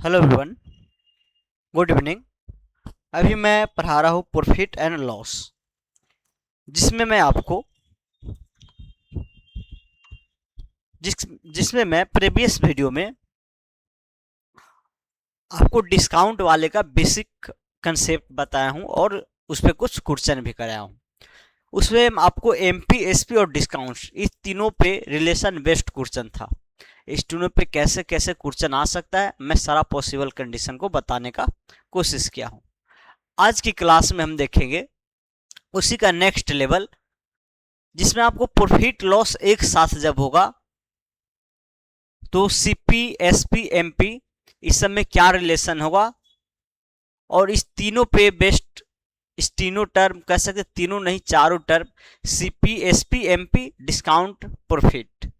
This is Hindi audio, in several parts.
Hello everyone, good evening. अभी मैं पढ़ा रहा हूँ प्रॉफिट एंड लॉस, जिसमें मैं आपको जिसमें मैं प्रीवियस वीडियो में आपको डिस्काउंट वाले का बेसिक कंसेप्ट बताया हूँ और उस पर कुछ क्वेश्चन भी कराया हूँ। उसमें आपको एमपी, एसपी और डिस्काउंट, इस तीनों पे रिलेशन बेस्ड क्वेश्चन था। इस तीनों पे कैसे कैसे क्वेश्चन आ सकता है, मैं सारा पॉसिबल कंडीशन को बताने का कोशिश किया हूँ। आज की क्लास में हम देखेंगे उसी का नेक्स्ट लेवल, जिसमें आपको प्रॉफिट लॉस एक साथ जब होगा तो सीपी, एसपी, एमपी इस सब में क्या रिलेशन होगा, और इस तीनों पे बेस्ट, इस तीनों टर्म कह सकते, तीनों नहीं चारों term, CP, SP, MP, discount, profit.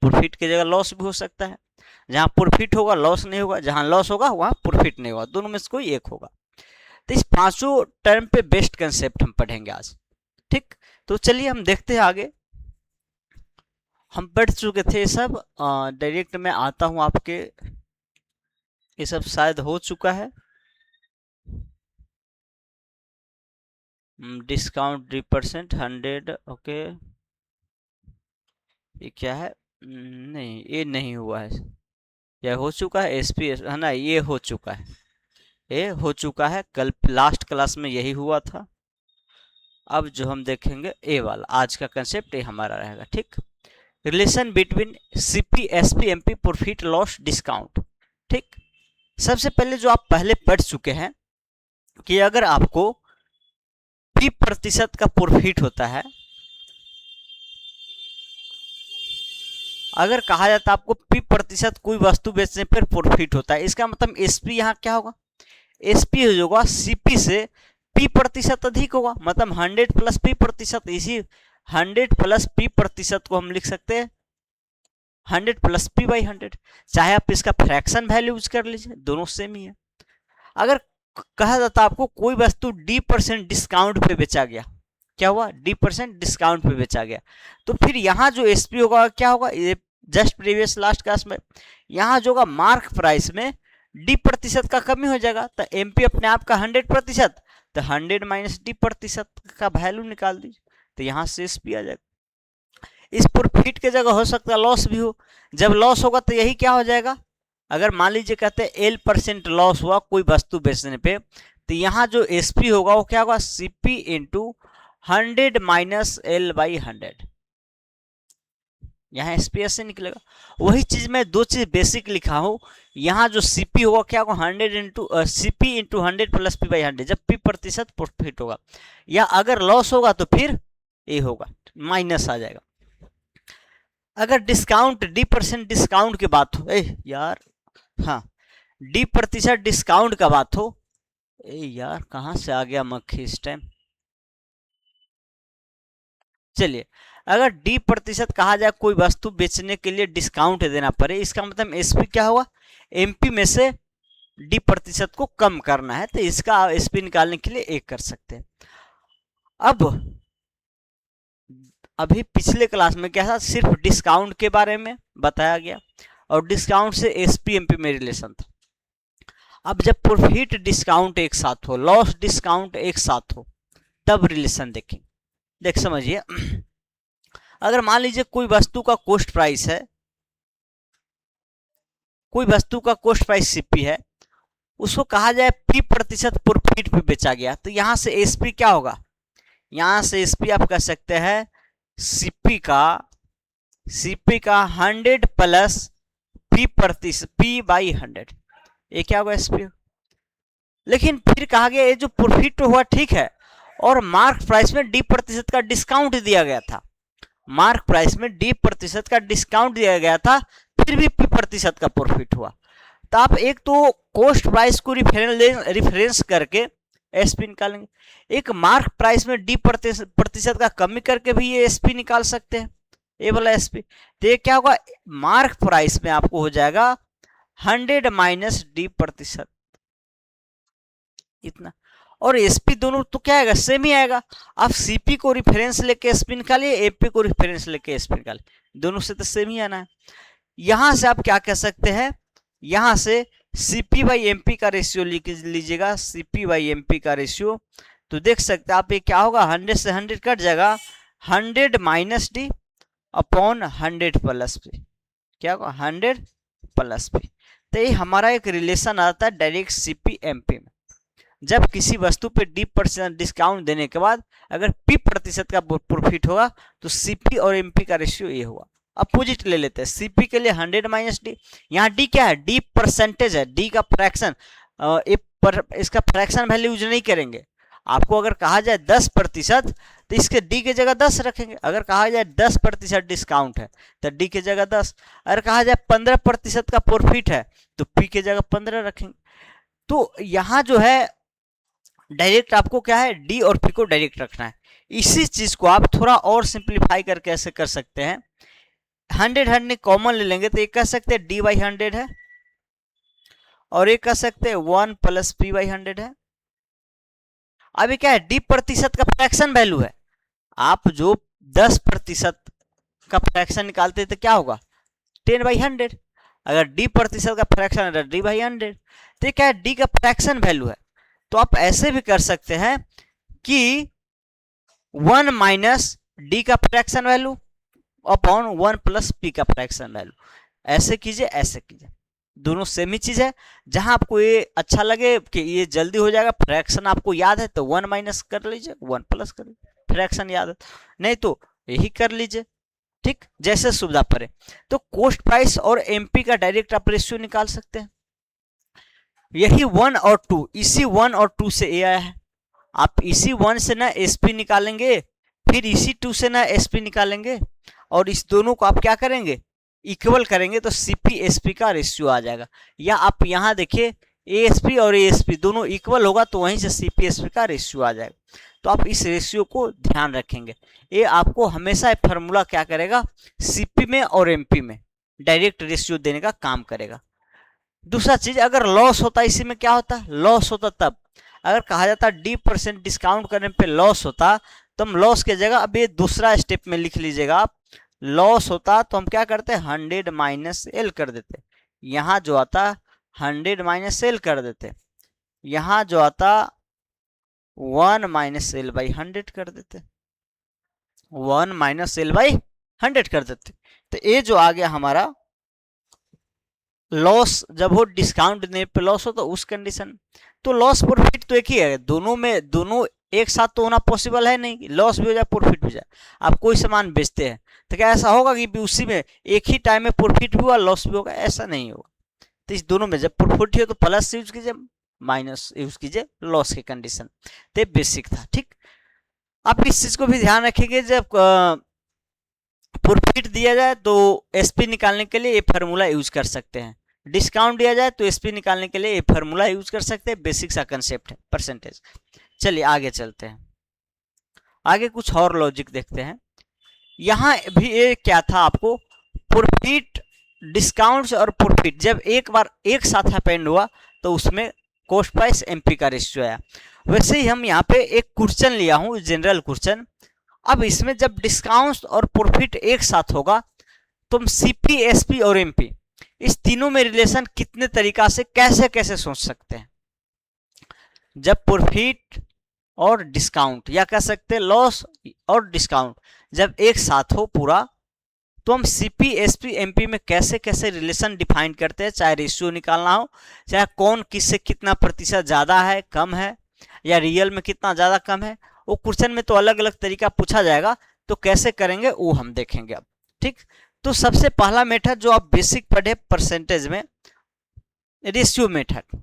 Profit की जगह लॉस भी हो सकता है, जहां प्रॉफिट होगा लॉस नहीं होगा, जहां लॉस होगा वहां प्रॉफिट नहीं होगा, दोनों में से कोई एक होगा। तो इस पांचों टर्म पे बेस्ट कंसेप्ट हम पढ़ेंगे आज। ठीक, तो चलिए हम देखते हैं आगे। हम पढ़ चुके थे ये सब, डायरेक्ट में आता हूं आपके, ये सब शायद हो चुका है। Discount 3%, 100, okay. ये क्या है? नहीं, ये नहीं हुआ है। यह हो चुका है, एसपी है ना, ये हो चुका है, ये हो चुका है, कल लास्ट क्लास में यही हुआ था। अब जो हम देखेंगे ए वाला, आज का कंसेप्ट ये हमारा रहेगा। ठीक, relation between CP, SP, MP, profit loss discount. ठीक, सबसे पहले जो आप पहले पढ़ चुके हैं कि अगर आपको P% का प्रॉफिट होता है, अगर कहा जाता है आपको P% कोई वस्तु बेचने पर प्रॉफिट होता है, इसका मतलब एसपी यहाँ क्या होगा? एसपी होगा सीपी से P% अधिक होगा, मतलब 100 प्लस P%। इसी 100 प्लस P% को हम लिख सकते हैं 100 प्लस P/100। चाहे आप इसका फ्रैक्शन वैल्यू यूज कर लीजिए, दोनों सेम ही है। अगर कहा जाता आपको कोई वस्तु D% डिस्काउंट पे बेचा गया, क्या हुआ? D% डिस्काउंट पे बेचा गया, तो फिर यहाँ जो एसपी होगा क्या होगा? ये जस्ट प्रीवियस लास्ट क्लास में यहाँ जो होगा मार्क प्राइस में D% का कमी हो जाएगा, तो एमपी अपने आप का 100%, तो 100 माइनस D% का वैल्यू निकाल दीजिए, तो यहाँ से एसपी आ जाएगा। इस प्रॉफिट की जगह हो सकता है लॉस भी हो। जब लॉस होगा तो यही क्या हो जाएगा? अगर मान लीजिए कहते हैं L% लॉस हुआ कोई वस्तु बेचने पे, तो यहाँ जो एसपी होगा वो क्या होगा? CP into 100 minus L/100। यहाँ एसपी ऐसे निकलेगा। वही चीज मैं दो चीज बेसिक लिखा हूं, यहाँ जो सीपी होगा क्या होगा? 100 into CP into 100 plus P/100, जब P% प्रॉफिट होगा, या अगर लॉस होगा तो फिर ये होगा माइनस आ जाएगा। अगर डिस्काउंट D% डिस्काउंट की बात हो, यार, हाँ, D% डिस्काउंट का बात हो, यार कहां से आ गया मक्खी इस टाइम। चलिए, अगर D% कहा जाए कोई वस्तु बेचने के लिए डिस्काउंट देना पड़े, इसका मतलब एसपी क्या हुआ? एमपी में से D% को कम करना है, तो इसका एसपी निकालने के लिए एक कर सकते हैं। अब अभी पिछले क्लास में क्या था? सिर्फ डिस्काउंट के बारे में बताया गया और डिस्काउंट से एसपी एमपी में रिलेशन था। अब जब प्रॉफिट डिस्काउंट एक साथ हो, लॉस डिस्काउंट एक साथ हो, तब रिलेशन देखें। देख समझिए, अगर मान लीजिए कोई वस्तु का कॉस्ट प्राइस है, कोई वस्तु का कॉस्ट प्राइस सीपी है, उसको कहा जाए P% प्रॉफिट पे बेचा गया, तो यहां से एसपी क्या होगा? यहां से एसपी आप कह सकते हैं सीपी का 100 प्लस P/100, ये क्या होगा? एसपी। लेकिन फिर कहा गया ये जो प्रॉफिट हुआ ठीक है, और मार्क प्राइस में D% का डिस्काउंट दिया गया था, मार्क प्राइस में D% का डिस्काउंट दिया गया था, फिर भी P% का प्रॉफिट हुआ। तो आप एक तो कॉस्ट प्राइस को रिफरेंस करके एसपी निकालेंगे, एक मार्क प्राइस में D% का कमी करके भी ये एसपी निकाल सकते हैं, ये वाला एसपी। तो ये क्या होगा? मार्क प्राइस में आपको हो जाएगा 100 माइनस D%, इतना। और एसपी दोनों तो क्या आएगा? सेम ही आएगा। आप सीपी को रिफरेंस लेके एसपी निकालिए, एपी को रिफरेंस लेके एसपी निकालिए, दोनों से तो सेम ही आना है। यहां से आप क्या कह सकते हैं? यहां से सीपी बाई एमपी का रेशियो लिख लीजिएगा, सीपी बाई एमपी का रेशियो। तो देख सकते हैं आप, ये क्या होगा, 100 से 100 कट जाएगा, 100 minus D upon 100 plus P, क्या होगा 100 प्लस पी। तो ये हमारा एक रिलेशन आता है डायरेक्ट सीपी एमपी में। जब किसी वस्तु पे D% डिस्काउंट देने के बाद अगर P% का प्रॉफिट होगा तो सीपी और एमपी का रेशियो ये होगा। अपोजिट ले लेते हैं, सीपी के लिए 100 माइनस डी, यहाँ डी क्या है, डी परसेंटेज है, डी का फ्रैक्शन, इसका फ्रैक्शन वैल्यू यूज नहीं करेंगे। आपको अगर कहा जाए 10% तो इसके डी के जगह 10 रखेंगे। अगर कहा जाए 10% डिस्काउंट है तो डी के जगह 10, अगर कहा जाए 15% का प्रॉफिट है तो पी के जगह 15 रखेंगे। तो यहाँ जो है डायरेक्ट आपको क्या है, डी और पी को डायरेक्ट रखना है। इसी चीज को आप थोड़ा और सिंप्लीफाई करके ऐसे कर सकते हैं, 100 कॉमन ले लेंगे तो एक कह सकते हैं डी बाई 100 है, और एक कह सकते हैं 1 प्लस पी बाई 100 है। अभी क्या है, D% का फ्रैक्शन वैल्यू है, आप जो 10% का फ्रैक्शन निकालते हैं तो क्या होगा 10/100। अगर D% का फ्रैक्शन है D/100, तो क्या है, D का फ्रैक्शन वैल्यू है। तो आप ऐसे भी कर सकते हैं कि 1 माइनस डी का fraction value upon 1 plus P का फ्रैक्शन वैल्यू, ऐसे कीजिए ऐसे कीजिए, दोनों सेम ही चीज है। जहां आपको ये अच्छा लगे कि ये जल्दी हो जाएगा, फ्रैक्शन आपको याद है तो 1 माइनस कर लीजिए, 1 प्लस कर लीजिए, फ्रैक्शन याद है, नहीं तो यही कर लीजिए, ठीक, जैसे सुविधा पड़े। तो कॉस्ट प्राइस और एमपी का डायरेक्ट आप रेशियो निकाल सकते हैं। यही 1 और 2, इसी 1 और 2 से ए आया है। आप इसी 1 से ना एसपी निकालेंगे, फिर इसी 2 से ना एसपी निकालेंगे, और इस दोनों को आप क्या करेंगे, इक्वल करेंगे, तो सीपी एसपी का रेशियो आ जाएगा। या आप यहाँ देखिए एएसपी और एएसपी दोनों इक्वल होगा तो वहीं से सीपी एसपी का रेशियो आ जाएगा। तो आप इस रेशियो को ध्यान रखेंगे, ये आपको हमेशा फार्मूला क्या करेगा, सीपी में और एमपी में डायरेक्ट रेशियो देने का काम करेगा। दूसरा चीज, अगर लॉस होता इसी में क्या होता, लॉस होता तब अगर कहा जाता D% डिस्काउंट करने पे लॉस होता, तो हम लॉस के जगह अब ये दूसरा स्टेप में लिख लीजिएगा आप, लॉस होता तो हम क्या करते, 100 माइनस एल कर देते, यहाँ जो आता 100 माइनस एल कर देते, यहाँ जो आता 1 माइनस एल बाई 100 कर देते, 1 माइनस एल बाई 100 कर देते। तो ये जो आ गया हमारा लॉस, जब हो डिस्काउंट देने पे लॉस हो तो उस कंडीशन। तो लॉस प्रॉफिट तो एक ही है, दोनों में दोनों एक साथ तो होना पॉसिबल है नहीं, लॉस भी हो जाए प्रॉफिट भी हो जाए। आप कोई सामान बेचते हैं तो क्या ऐसा होगा कि उसी में एक ही टाइम में प्रॉफिट भी हुआ लॉस भी होगा, ऐसा नहीं होगा। तो इस दोनों में जब प्रॉफिट हो तो प्लस यूज कीजिए, माइनस यूज कीजिए लॉस की कंडीशन। तो बेसिक था, ठीक। आप इस चीज को भी ध्यान रखेंगे, जब प्रॉफिट दिया जाए तो एसपी निकालने के लिए ये फार्मूला यूज कर सकते हैं, डिस्काउंट दिया जाए तो एसपी निकालने के लिए ये फार्मूला यूज कर सकते हैं, बेसिक सा कंसेप्ट है परसेंटेज। चलिए आगे चलते हैं, आगे कुछ और लॉजिक देखते हैं। यहाँ भी ये क्या था, आपको प्रॉफिट, डिस्काउंट्स और प्रॉफिट जब एक बार एक साथ हैपेंड हुआ तो उसमें कॉस्ट प्राइस एमपी का रेशियो आया। वैसे ही हम यहाँ पे एक क्वेश्चन लिया हूँ, जनरल क्वेश्चन। अब इसमें जब डिस्काउंट्स और प्रॉफिट एक साथ होगा तो हम सीपी, एसपी और एमपी इस तीनों में रिलेशन कितने तरीका से कैसे कैसे सोच सकते हैं। जब प्रॉफिट और डिस्काउंट, या कह सकते हैं लॉस और डिस्काउंट जब एक साथ हो पूरा, तो हम सीपी, एसपी, एमपी में कैसे कैसे रिलेशन डिफाइन करते हैं, चाहे रेशियो निकालना हो, चाहे कौन किससे कितना प्रतिशत ज़्यादा है कम है, या रियल में कितना ज़्यादा कम है। वो क्वेश्चन में तो अलग अलग तरीका पूछा जाएगा, तो कैसे करेंगे वो हम देखेंगे अब, ठीक। तो सबसे पहला मेथड जो आप बेसिक पढ़े परसेंटेज में, रेशियो मेथड।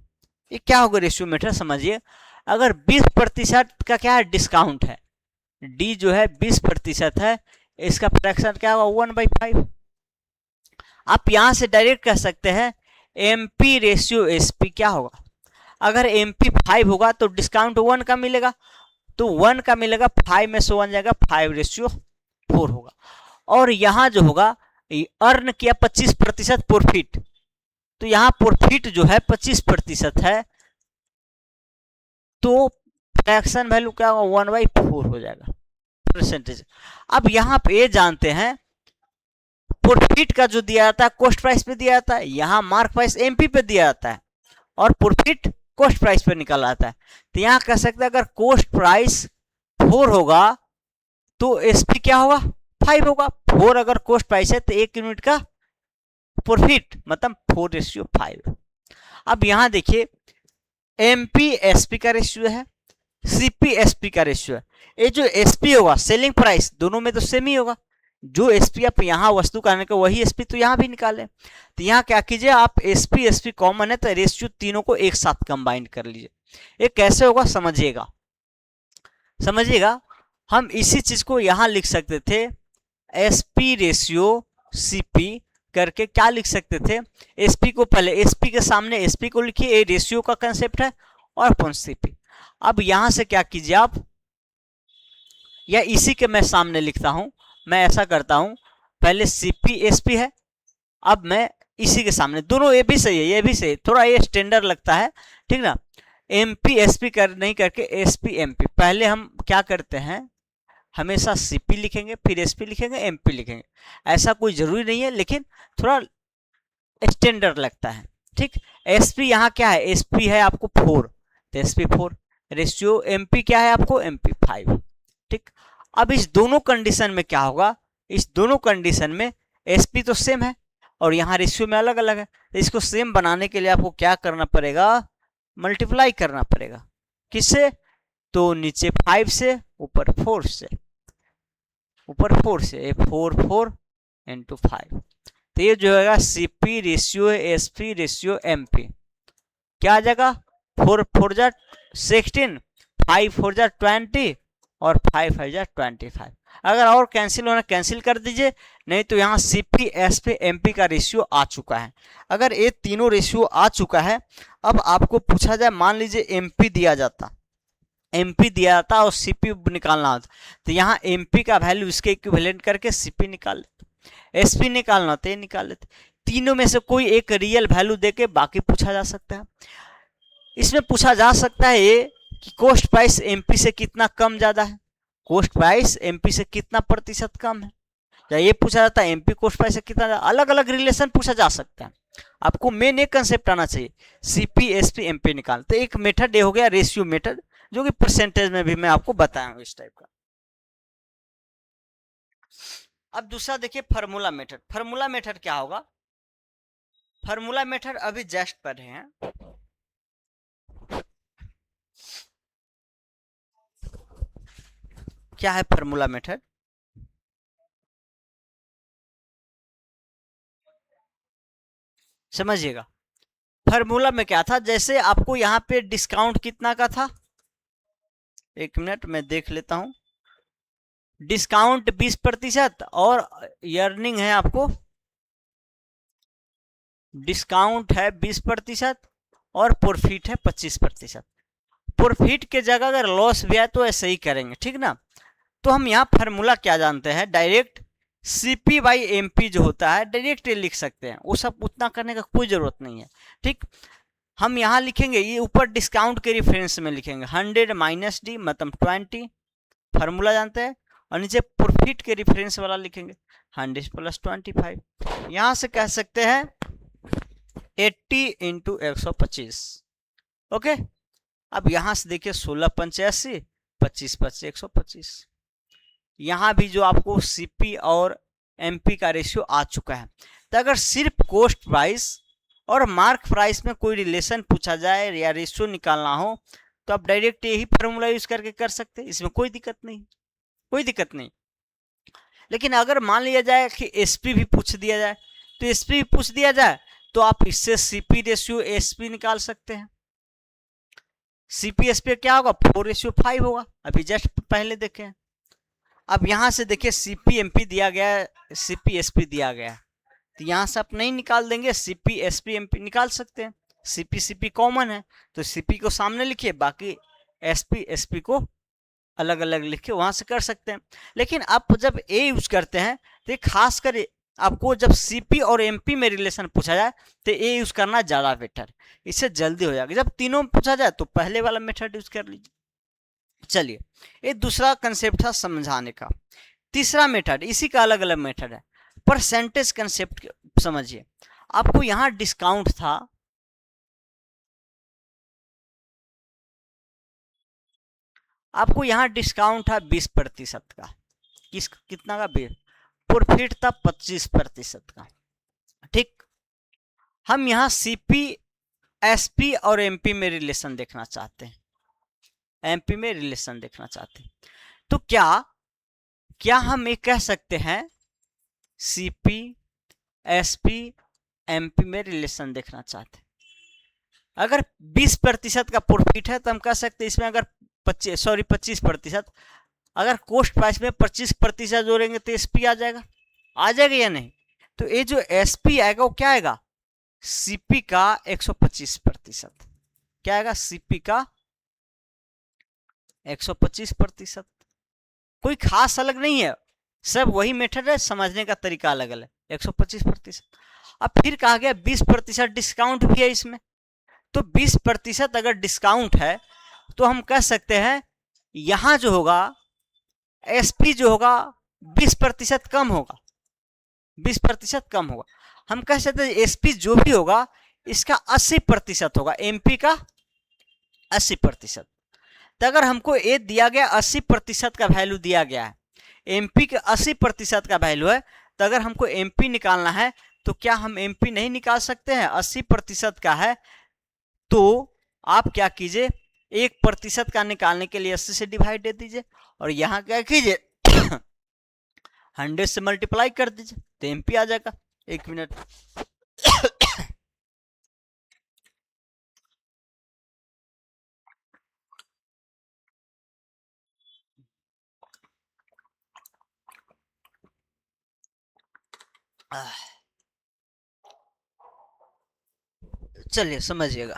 ये क्या होगा रेशियो मेथड, समझिए। अगर 20% का क्या है, डिस्काउंट है, डी जो है 20% है, इसका फ्रैक्शन क्या होगा 1/5। आप यहां से डायरेक्ट कह सकते हैं एमपी रेशियो एसपी क्या होगा। अगर एमपी 5 होगा तो डिस्काउंट 1 का मिलेगा, तो 1 का मिलेगा, 5 में से 1 जाएगा, 5/4 होगा। और यहां जो होगा अर्न किया 25% प्रॉफिट, तो यहां प्रॉफिट जो है 25% है, तो फ्रैक्शन वैल्यू क्या होगा 1/4 हो जाएगा परसेंटेज। अब यहां पे ये जानते हैं प्रॉफिट का जो दिया जाता है कॉस्ट प्राइस पे दिया जाता है, यहां मार्क प्राइस एमपी पे दिया जाता है, और प्रॉफिट कॉस्ट प्राइस पे निकल आता है। तो यहाँ कह सकते हैं अगर कॉस्ट प्राइस 4 होगा तो एसपी क्या होगा 5 होगा। 4 अगर कॉस्ट प्राइस है तो 1 यूनिट का प्रॉफिट मतलब 4:5। अब यहाँ देखिए एमपी एसपी का रेशियो है, सीपी एसपी का रेशियो है। ये जो एसपी होगा सेलिंग प्राइस दोनों में तो सेम ही होगा, जो एसपी आप यहाँ वस्तु का आने का वही एसपी तो यहाँ भी निकालें। तो यहाँ क्या कीजिए आप एसपी एसपी कॉमन है तो रेशियो तीनों को एक साथ कंबाइन कर लीजिए। ये कैसे होगा समझिएगा, समझिएगा। हम इसी चीज को यहाँ लिख सकते थे एसपी रेशियो सीपी करके क्या लिख सकते थे, एसपी को पहले एसपी के सामने एसपी को लिखिए, ये रेशियो का कंसेप्ट है, और अपन सीपी। अब यहां से क्या कीजिए आप, या इसी के मैं सामने लिखता हूं, मैं ऐसा करता हूं पहले सीपी एसपी है, अब मैं इसी के सामने दोनों ये भी सही है ये भी सही है, थोड़ा ये स्टैंडर्ड लगता है ठीक ना। एमपी एसपी कर नहीं करके एसपी एमपी, पहले हम क्या करते हैं हमेशा सीपी लिखेंगे फिर एसपी लिखेंगे एमपी लिखेंगे, ऐसा कोई जरूरी नहीं है लेकिन थोड़ा स्टैंडर्ड लगता है ठीक। एसपी यहाँ क्या है, एसपी है आपको 4 तो एसपी 4, रेशियो एमपी क्या है आपको एमपी 5 ठीक। अब इस दोनों कंडीशन में क्या होगा, इस दोनों कंडीशन में एसपी तो सेम है और यहाँ रेशियो में अलग अलग है, तो इसको सेम बनाने के लिए आपको क्या करना पड़ेगा, मल्टीप्लाई करना पड़ेगा। किससे, तो नीचे 5 से ऊपर 4 से, ऊपर 4 से 4 4 इंटू 5, तो ये जो है CP ratio SP ratio MP क्या आ जाएगा, 4 4 जा 16, 5 4 जा 20 और 5 5 जा 25। अगर और कैंसिल होना कैंसिल कर दीजिए, नहीं तो यहाँ सीपी एसपी एमपी का रेशियो आ चुका है। अगर ये तीनों रेशियो आ चुका है, अब आपको पूछा जाए मान लीजिए एमपी दिया जाता, एमपी दिया जाता और सीपी निकालना होता, तो यहाँ एमपी का वैल्यू इसके इक्विवेलेंट करके सीपी निकाल लेते, एसपी निकालना होता है निकाल लेते। तीनों में से कोई एक रियल वैल्यू देके बाकी पूछा जा सकता है। इसमें पूछा जा सकता है ये कि कॉस्ट प्राइस एमपी से कितना कम ज्यादा है, कॉस्ट प्राइस एमपी से कितना प्रतिशत कम है, या ये पूछा जाता है एमपी कॉस्ट प्राइस से कितना, अलग अलग रिलेशन पूछा जा सकता है। आपको मेन एक कंसेप्ट आना चाहिए सीपी एसपी एमपी निकाल, तो एक मेथड ये हो गया रेशियो मेथड, जो कि परसेंटेज में भी मैं आपको बताया हूं इस टाइप का। अब दूसरा देखिए फार्मूला मेथड, फार्मूला मेथड क्या होगा, फार्मूला मेथड अभी जस्ट पढ़े हैं। क्या है फार्मूला मेथड, समझिएगा। फार्मूला में क्या था, जैसे आपको यहाँ पे डिस्काउंट कितना का था, एक मिनट मैं देख लेता हूं, डिस्काउंट 20% और अर्निंग है आपको, डिस्काउंट है 20% और प्रॉफिट है 25%। प्रॉफिट के जगह अगर लॉस भी है तो ऐसे ही करेंगे ठीक ना। तो हम यहाँ फार्मूला क्या जानते हैं, डायरेक्ट सीपी बाई एमपी जो होता है डायरेक्ट लिख सकते हैं, वो सब उतना करने का कोई जरूरत नहीं है ठीक। हम यहाँ लिखेंगे, ये ऊपर डिस्काउंट के रेफरेंस में लिखेंगे 100 माइनस डी मतलब 20, फार्मूला जानते हैं, और नीचे प्रॉफिट के रेफरेंस वाला लिखेंगे 100 प्लस 25। यहाँ से कह सकते हैं 80 इंटू 125 ओके। अब यहाँ से देखिए 16 85 25 25 125, यहाँ भी जो आपको सीपी और एमपी का रेशियो आ चुका है। तो अगर सिर्फ कॉस्ट प्राइस और मार्क प्राइस में कोई रिलेशन पूछा जाए या रेशियो निकालना हो तो आप डायरेक्ट यही फार्मूला यूज करके कर सकते हैं, इसमें कोई दिक्कत नहीं, कोई दिक्कत नहीं। लेकिन अगर मान लिया जाए कि एसपी भी पूछ दिया जाए, तो एसपी भी पूछ दिया जाए तो आप इससे सीपी रेशियो एसपी निकाल सकते हैं। सीपी एसपी क्या होगा 4:5 होगा, अभी जस्ट पहले देखें। अब यहां से देखिए सीपी एमपी दिया गया है, सीपी एसपी दिया गया है, तो यहां से आप नहीं निकाल देंगे, सीपी एसपी एमपी निकाल सकते हैं, सीपी सीपी कॉमन है तो सीपी को सामने लिखिए, बाकी एसपी एसपी को अलग अलग लिख के वहां से कर सकते हैं। लेकिन आप जब ए यूज करते हैं तो खास कर आपको जब सीपी और एमपी में रिलेशन पूछा जाए तो ए यूज करना ज्यादा बेटर, इससे जल्दी हो जाएगा। जब तीनों में पूछा जाए तो पहले वाला मेथड यूज कर लीजिए। चलिए, ये दूसरा कंसेप्ट था समझाने का। तीसरा मेथड, इसी का अलग अलग मेथड है, परसेंटेज कंसेप्ट समझिए। आपको यहाँ डिस्काउंट था आपको यहाँ डिस्काउंट था 20% का, कितना का? प्रॉफिट था 25% का। ठीक, हम यहाँ सीपी, एसपी और एमपी में रिलेशन देखना चाहते हैं, एमपी में रिलेशन देखना चाहते हैं। तो क्या हम ये कह सकते हैं सीपी, एसपी, एमपी में रिलेशन देखना चाहते हैं? अगर 20% का प्रॉफिट है तो हम कह सकते हैं इसमें अगर 25%, अगर कॉस्ट प्राइस में 25% जोड़ेंगे तो एसपी आ जाएगा या नहीं? तो ये जो एसपी आएगा वो क्या आएगा? सीपी का 125%। क्या आएगा? सीपी का 125%। कोई खास अलग नहीं है, सब वही मेथड है, समझने का तरीका अलग अलग है। 125%। अब फिर कहा गया 20% डिस्काउंट भी है इसमें, तो 20% अगर डिस्काउंट है तो हम कह सकते हैं यहां जो होगा एसपी जो होगा 20% कम होगा, 20% कम होगा। हम कह सकते हैं एसपी जो भी होगा इसका 80% होगा, एमपी का 80%। तो अगर हमको ये दिया गया 80% का वैल्यू दिया गया है, एमपी के 80% का वैल्यू है, तो अगर हमको एमपी निकालना है तो क्या हम एमपी नहीं निकाल सकते हैं? 80% का है तो आप क्या कीजिए, 1% का निकालने के लिए 80 से डिवाइड दे दीजिए और यहाँ क्या कीजिए 100 से मल्टीप्लाई कर दीजिए तो एमपी आ जाएगा। 1 मिनट। चलिए समझिएगा।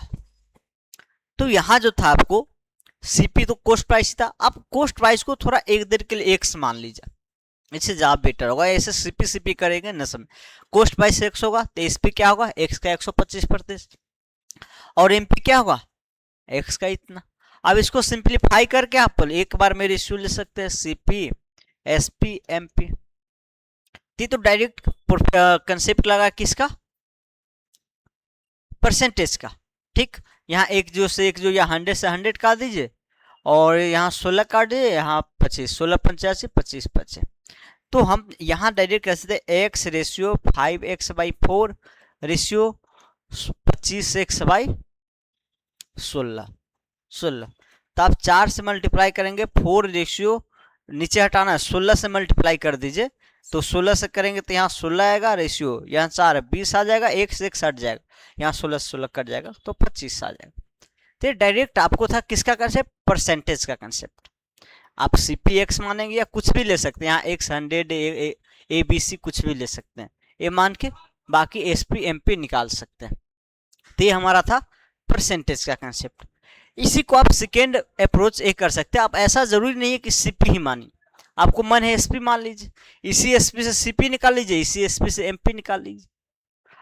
तो यहां जो था आपको सीपी तो कॉस्ट प्राइस था, आप कॉस्ट प्राइस को थोड़ा एक देर के लिए एक्स मान लीजिए, इससे ज्यादा बेटर होगा। ऐसे सीपी सीपी करेंगे न समय, कॉस्ट प्राइस एक्स होगा तो एसपी क्या होगा? एक्स का 125% और एमपी क्या होगा? एक्स का इतना। अब इसको सिंप्लीफाई करके आप एक बार में रेशियो ले सकते हैं, सीपी एसपी एमपी। तो डायरेक्ट कंसेप्ट लगा किसका? परसेंटेज का। ठीक, यहाँ एक जो से एक जो, यहाँ 100 से 100 काट दीजिए और यहाँ 16 काट दीजिए, यहाँ 25, 16 85, 25 25। तो हम यहाँ डायरेक्ट कह सकते हैं x ratio 5x/4 ratio 25x/16। तो आप 4 से मल्टीप्लाई करेंगे, 4 रेशियो नीचे हटाना है, 16 से मल्टीप्लाई कर दीजिए तो 16 से करेंगे तो यहाँ 16 आएगा रेशियो, यहाँ 4 20 आ जाएगा, 1 से 1 हट जाएगा, यहाँ 16 से 16 कट जाएगा तो 25 आ जाएगा। तो डायरेक्ट आपको था किसका कंसेप्ट? परसेंटेज का कंसेप्ट। आप सीपी एक्स मानेंगे या कुछ भी ले सकते हैं, यहाँ एक्स 100 ए बी सी कुछ भी ले सकते हैं, ये मान के बाकी एसपी एमपी निकाल सकते हैं। तो ये हमारा था परसेंटेज का कंसेप्ट। इसी को आप सेकेंड अप्रोच एक कर सकते हैं। आप ऐसा जरूरी नहीं है कि सीपी ही मानिए, आपको मन है एसपी मान लीजिए, इसी एसपी से सीपी निकाल लीजिए, इसी एसपी से एमपी निकाल लीजिए।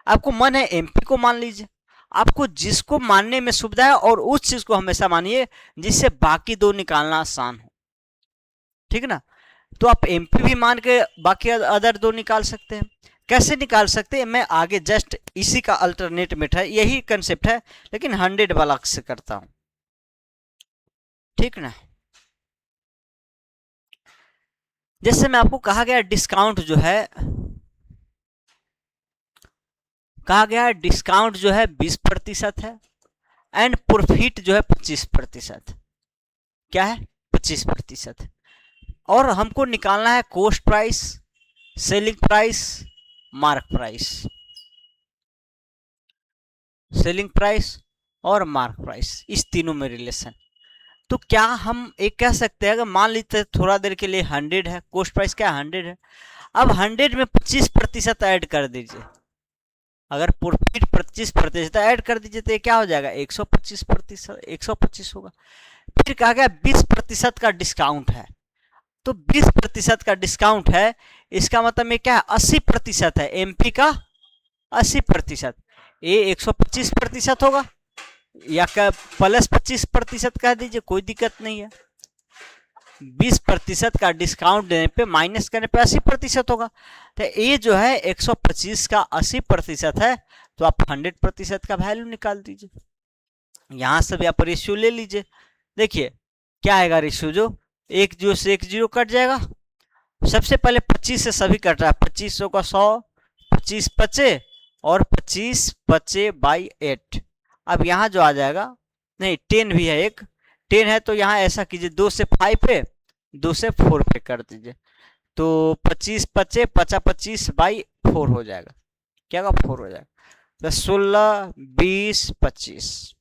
आपको मन है एमपी को मान लीजिए, आपको जिसको मानने में सुविधा है और उस चीज को हमेशा मानिए जिससे बाकी दो निकालना आसान हो। ठीक ना? तो आप एमपी भी मान के बाकी अदर दो निकाल सकते हैं। कैसे निकाल सकते हैं? मैं आगे जस्ट इसी का अल्टरनेट मेथड है, यही कंसेप्ट है लेकिन 100 वाला से करता हूं। ठीक ना? जैसे मैं आपको कहा गया डिस्काउंट जो है, कहा गया डिस्काउंट जो है 20% है एंड प्रॉफिट जो है 25%। क्या है? 25%। और हमको निकालना है cost price, selling price, mark price, selling price और मार्क प्राइस, इस तीनों में रिलेशन। तो क्या हम एक कह सकते हैं, अगर मान लीजिए थोड़ा देर के लिए 100 है, कॉस्ट प्राइस क्या 100 है, अब 100 में 25% ऐड कर दीजिए, अगर प्रॉफिट 25% ऐड कर दीजिए तो ये क्या हो जाएगा? 125%, 125 होगा। फिर कहा गया 20% का डिस्काउंट है, तो 20% का डिस्काउंट है, इसका मतलब ये क्या है? 80% है, एमपी का 80%, ये 125% होगा या क्या प्लस 25% कह दीजिए, कोई दिक्कत नहीं है। 20% का डिस्काउंट देने पे माइनस करने पे 80% होगा। तो ये जो है 125 का 80% है, तो आप 100% का वैल्यू निकाल दीजिए। यहां से भी आप रेशियो ले लीजिए। देखिए क्या आएगा रेशियो, जो 1 0 से 1 0 कट जाएगा। सबसे पहले 25 से सभी कट रहा है, 2500 का 100, 25 बचे और 25 बचे बाई 8। अब यहाँ जो आ जाएगा, नहीं 10 भी है, एक 10 है तो यहाँ ऐसा कीजिए 2 से 5 पे, 2 से 4 पे कर दीजिए, तो 25 बचे, 25 बाई 4 हो जाएगा, क्या होगा 4 हो जाएगा। तो 16 20 25,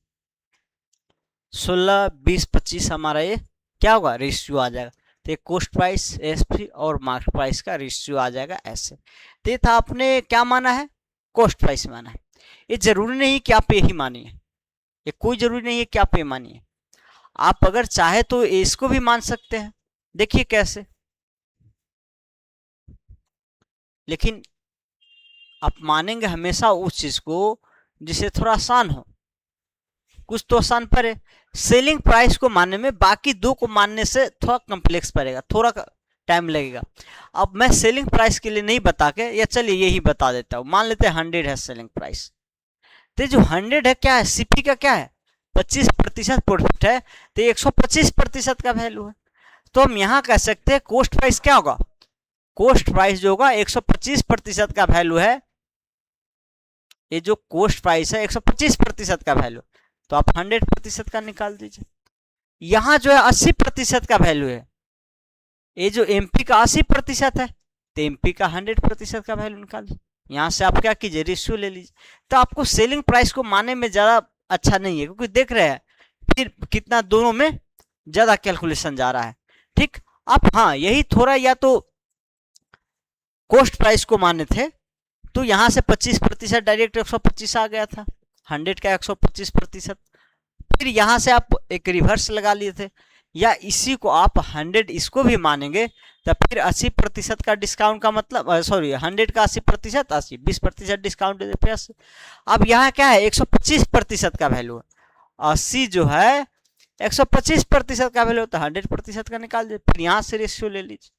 16 20 25 हमारा ये क्या होगा रेशियो आ जाएगा। तो ये कॉस्ट प्राइस एसपी और मार्केट प्राइस का रेशियो आ जाएगा ऐसे। तो ये था, आपने क्या माना है, कॉस्ट प्राइस माना है। ये जरूरी नहीं कि आप यही मानिए, ये कोई जरूरी नहीं है कि आप ये मानिए, आप अगर चाहे तो इसको भी मान सकते हैं। देखिए कैसे, लेकिन आप मानेंगे हमेशा उस चीज को जिसे थोड़ा आसान हो, कुछ तो आसान पड़े। सेलिंग प्राइस को मानने में बाकी दो को मानने से थोड़ा कॉम्प्लेक्स पड़ेगा, थोड़ा टाइम लगेगा। अब मैं सेलिंग प्राइस के लिए नहीं बता के, या चलिए यही बता देता हूँ, मान लेते हैं 100 है सेलिंग प्राइस। तो जो 100 है क्या है, सीपी का क्या है 25% प्रॉफिट है, तो 125% का वैल्यू है। तो हम यहाँ कह सकते हैं कॉस्ट प्राइस क्या होगा, कॉस्ट प्राइस जो होगा 125% का वैल्यू है। ये जो कॉस्ट प्राइस है 125% का वैल्यू, तो आप 100% का निकाल दीजिए। यहां जो है 80% का वैल्यू है, ये जो एमपी का 80% है, तो एमपी का 100% का वैल्यू निकाल दीजिए। यहां से आप क्या कीजिए, रेशियो ले लीजिए। तो आपको सेलिंग प्राइस को मानने में ज्यादा अच्छा नहीं है, क्योंकि देख रहे हैं फिर कितना दोनों में ज्यादा कैलकुलेशन जा रहा है। ठीक, आप हाँ यही थोड़ा या तो कॉस्ट प्राइस को माने थे, तो यहां से 25% डायरेक्ट 125 आ गया था, 100 का 125%। फिर यहां से आप एक रिवर्स लगा लिए थे, या इसी को आप 100 इसको भी मानेंगे, तो फिर 80% का डिस्काउंट का मतलब, सॉरी 100 का 80%, 80 20% डिस्काउंट दे पे 80। अब यहाँ क्या है 125% का वैल्यू है, 80 जो है 125% का वैल्यू, तो 100% का निकाल दीजिए, फिर यहाँ से रेशियो ले लीजिए।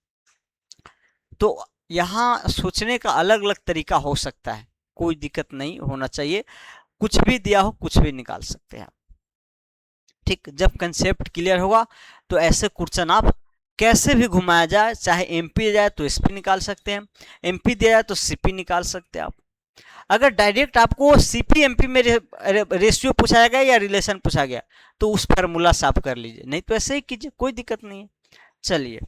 तो यहाँ सोचने का अलग अलग तरीका हो सकता है, कोई दिक्कत नहीं होना चाहिए, कुछ भी दिया हो कुछ भी निकाल सकते हैं। ठीक, जब कंसेप्ट क्लियर होगा तो ऐसे क्वेश्चन आप कैसे भी घुमाया जाए, चाहे एमपी जाए तो एसपी निकाल सकते हैं, एमपी दिया जाए तो सीपी निकाल सकते हैं आप। अगर डायरेक्ट आपको सीपी एमपी में रेशियो पूछा गया या रिलेशन पूछा गया, तो उस फार्मूला से आप कर लीजिए, नहीं तो ऐसे ही कीजिए, कोई दिक्कत नहीं है। चलिए,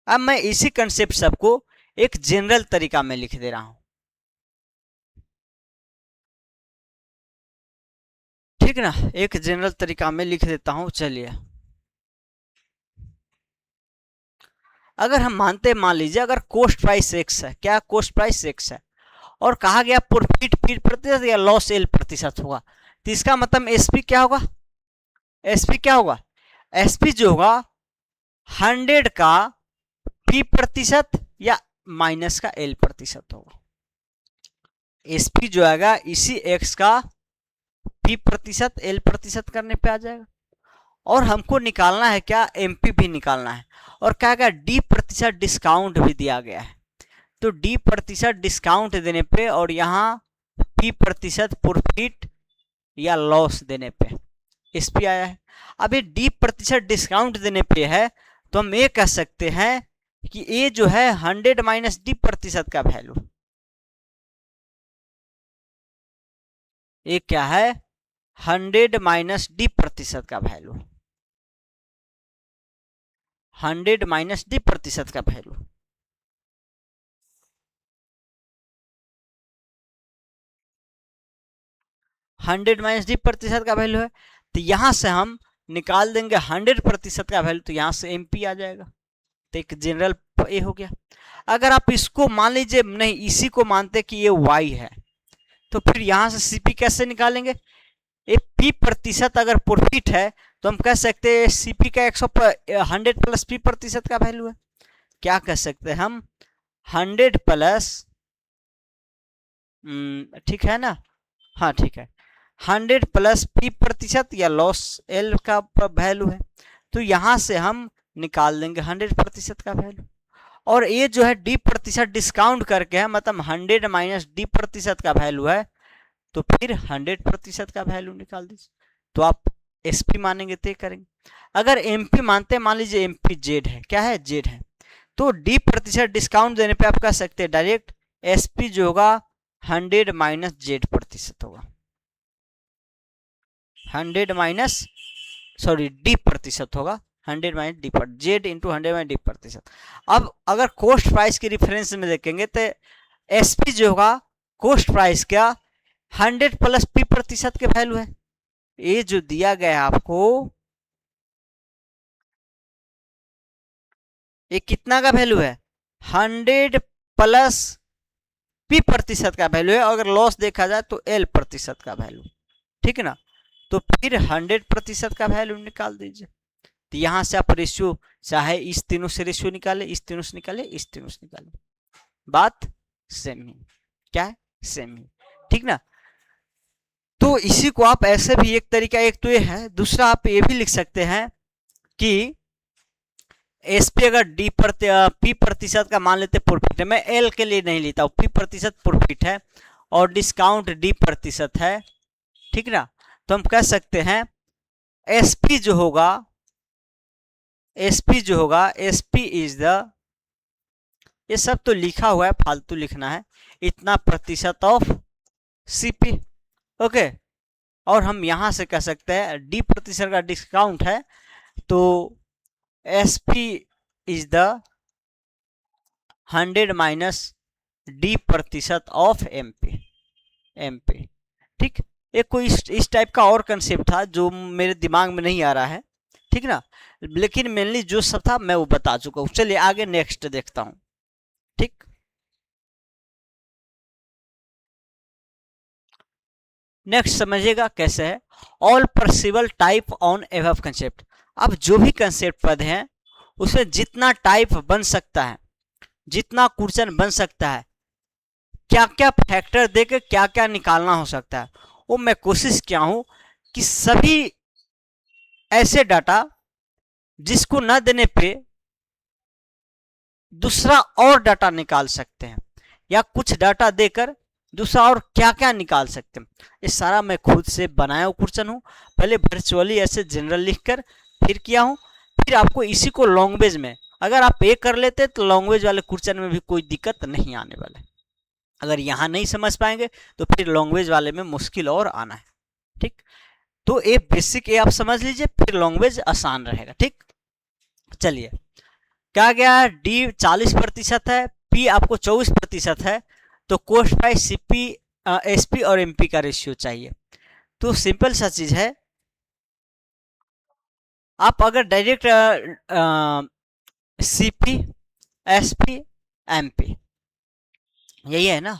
अब मैं इसी कंसेप्ट सबको एक जनरल तरीका में लिख दे रहा हूं, ठीक ना, एक जनरल तरीका में लिख देता हूं। चलिए, अगर हम मानते, मान लीजिए अगर कॉस्ट प्राइस एक्स है, क्या कॉस्ट प्राइस एक्स है, और कहा गया प्रॉफिट फिर प्रतिशत या लॉस एल प्रतिशत होगा, तो इसका मतलब एसपी क्या होगा, एसपी क्या होगा, एसपी जो होगा 100 का पी प्रतिशत या माइनस का एल प्रतिशत होगा। एसपी जो आएगा इसी एक्स का पी प्रतिशत एल प्रतिशत करने पे आ जाएगा। और हमको निकालना है क्या, एमपी भी निकालना है, और क्या क्या डी प्रतिशत डिस्काउंट भी दिया गया है, तो डी प्रतिशत डिस्काउंट देने पे और यहाँ पी प्रतिशत प्रॉफिट या लॉस देने पे एसपी आया है। अब ये डी प्रतिशत डिस्काउंट देने पे है, तो हम ये कह सकते हैं कि ये जो है 100 माइनस डी प्रतिशत का वैल्यू, ये क्या है 100 माइनस डी प्रतिशत का वैल्यू, 100 माइनस डी प्रतिशत का वैल्यू। हंड्रेड माइनस डी प्रतिशत का वैल्यू है, तो यहां से हम निकाल देंगे 100% का वैल्यू, तो यहां से एमपी आ जाएगा, तो एक जनरल ए हो गया। अगर आप इसको मान लीजिए नहीं, इसी को मानते कि ये वाई है, तो फिर यहां से सीपी कैसे निकालेंगे, ये पी प्रतिशत अगर प्रॉफिट है तो हम कह सकते हैं सीपी का 100 प्लस पी प्रतिशत का वैल्यू है। क्या कह सकते हैं हम 100 प्लस, ठीक है ना, हाँ ठीक है, 100 प्लस पी प्रतिशत या लॉस एल का वैल्यू है, तो यहां से हम निकाल देंगे 100% का वैल्यू। और ये जो है डी प्रतिशत डिस्काउंट करके है, मतलब 100 माइनस डी प्रतिशत का वैल्यू है, तो फिर 100% का वैल्यू निकाल दीजिए। तो आप एसपी मानेंगे तो ये करेंगे। अगर एमपी मानते हैं, मान लीजिए एमपी जेड है, क्या है, जेड है, तो डी प्रतिशत डिस्काउंट देने पे आप कह सकते हैं डायरेक्ट एसपी जो होगा 100 माइनस जेड प्रतिशत होगा, 100 माइनस, सॉरी डी प्रतिशत होगा, 100 माइनस डी पर जेड इंटू 100 माइनस डी प्रतिशत। अब अगर कॉस्ट प्राइस के रिफरेंस में देखेंगे तो एसपी जो होगा कॉस्ट प्राइस का 100 प्लस पी प्रतिशत के वैल्यू है। ये जो दिया गया है आपको, ये कितना का वैल्यू है, 100 प्लस पी प्रतिशत का वैल्यू है। अगर लॉस देखा जाए तो एल प्रतिशत का वैल्यू, ठीक है ना। तो फिर 100% का वैल्यू निकाल दीजिए। तो यहां से आप रेशियो चाहे इस तीनों से रेशियो निकाले, इस तीनों से निकाले, इस तीनों से निकाले, बात सेम ही, क्या है, सेम ही, ठीक ना। तो इसी को आप ऐसे भी एक तरीका, एक तो ये है, दूसरा आप ये भी लिख सकते हैं कि एसपी अगर डी पी प्रतिशत का मान लेते प्रॉफिट है, मैं एल के लिए नहीं लेता हूं, पी प्रतिशत प्रॉफिट है और डिस्काउंट डी प्रतिशत है, ठीक ना। तो हम कह सकते हैं एसपी जो होगा, एसपी जो होगा, एसपी इज द, ये सब तो लिखा हुआ है, फालतू लिखना है, इतना प्रतिशत ऑफ सीपी, ओके। और हम यहां से कह सकते हैं डी प्रतिशत का डिस्काउंट है तो SP is the 100 minus D प्रतिशत ऑफ एमपी, एमपी, ठीक। एक कोई इस टाइप का और कंसेप्ट था जो मेरे दिमाग में नहीं आ रहा है, ठीक ना, लेकिन मेनली जो सब था मैं वो बता चुका हूं। चलिए आगे नेक्स्ट देखता हूं, ठीक। नेक्स्ट समझिएगा कैसे है, all possible type on above concept. अब जो भी कंसेप्ट पद हैं उसमें जितना टाइप बन सकता है, जितना क्वेश्चन बन सकता है, क्या क्या फैक्टर देके क्या क्या निकालना हो सकता है, वो मैं कोशिश किया हूं कि सभी ऐसे डाटा जिसको न देने पे दूसरा और डाटा निकाल सकते हैं, या कुछ डाटा देकर दूसरा और क्या क्या निकाल सकते हैं, ये सारा मैं खुद से बनाया हुआ क्वेश्चन हूँ। पहले वर्चुअली ऐसे जनरल लिखकर फिर किया हूँ, फिर आपको इसी को लैंग्वेज में अगर आप ये कर लेते तो लैंग्वेज वाले क्वेश्चन में भी कोई दिक्कत नहीं आने वाला है। अगर यहाँ नहीं समझ पाएंगे तो फिर लैंग्वेज वाले में मुश्किल और आना है, ठीक। तो ये बेसिक ये आप समझ लीजिए, फिर लैंग्वेज आसान रहेगा, ठीक। चलिए क्या गया, डी 40% है, पी आपको 24% है, तो कॉस्ट प्राइस सीपी, एसपी और एमपी का रेशियो चाहिए। तो सिंपल सा चीज है, आप अगर डायरेक्ट सीपी, एसपी, एमपी, यही है ना,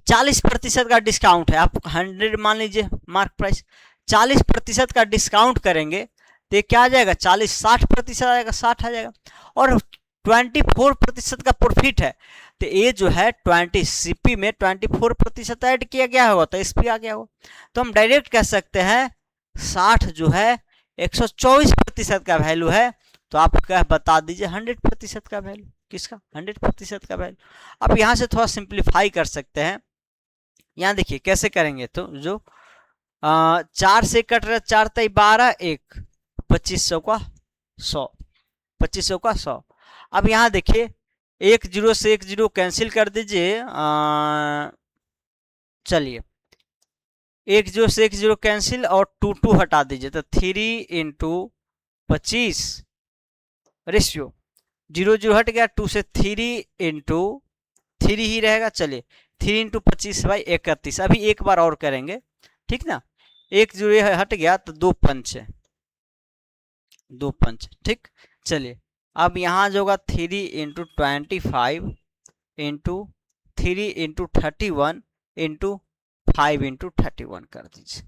40% का डिस्काउंट है, आप 100 मान लीजिए मार्क प्राइस, 40% का डिस्काउंट करेंगे तो ये क्या आ जाएगा, 40, 60% आएगा, 60 आ जाएगा। और 24% का प्रॉफिट है, तो ये जो है 20 सीपी में 24% ऐड किया गया होगा तो एसपी आ गया होगा। तो हम डायरेक्ट कह सकते हैं 60 जो है 124% का वैल्यू है, तो आप क्या बता दीजिए 100% का वैल्यू, किसका, 100% का वैल्यू। अब यहाँ से थोड़ा सिंप्लीफाई कर सकते हैं, यहाँ देखिए कैसे करेंगे, तो जो 4 से कट रहा, 4 तई 12, 1 2500 का 100, 2500 का 100। अब यहाँ देखिए 1 0 से 1 0 कैंसिल कर दीजिए, चलिए 1 0 से 1 0 कैंसिल और 2 2 हटा दीजिए, तो 3 इंटू 25 रेशियो 0 0 हट गया, 2 से 3 इंटू 3 ही रहेगा। चलिए 3 इंटू 25 बाई 31, अभी एक बार और करेंगे, ठीक ना, 1 0 हट गया तो 2 पंच, 2 पंच, ठीक। चलिए अब यहाँ जो होगा 3 into 25 into 3 into 31 into 5 into 31 कर दीजिए,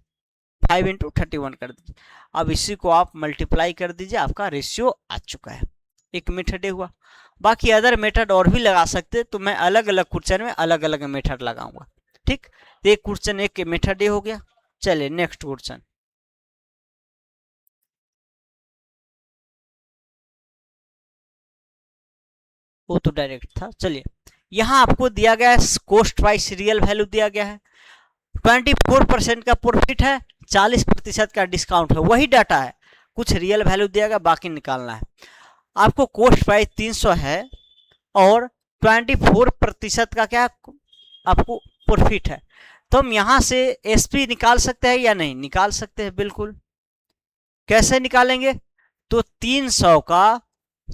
5 इंटू 31 कर दीजिए। अब इसी को आप मल्टीप्लाई कर दीजिए, आपका रेशियो आ चुका है। एक मेथड हुआ, बाकी अदर मेथड और भी लगा सकते, तो मैं अलग अलग क्वेश्चन में अलग अलग मेथड लगाऊंगा, ठीक। तो एक क्वेश्चन एक मेथड हो गया। चलिए नेक्स्ट क्वेश्चन, वो तो डायरेक्ट था। चलिए यहाँ आपको दिया गया है कॉस्ट प्राइस रियल वैल्यू दिया गया है, 24% का प्रॉफिट है, 40% का डिस्काउंट है, वही डाटा है, कुछ रियल वैल्यू दिया गया, बाकी निकालना है। आपको कॉस्ट प्राइस 300 है और 24% का क्या आपको प्रॉफिट है, तो हम यहां से एसपी निकाल सकते हैं या नहीं? निकाल सकते हैं, बिल्कुल। कैसे निकालेंगे? तो 300 का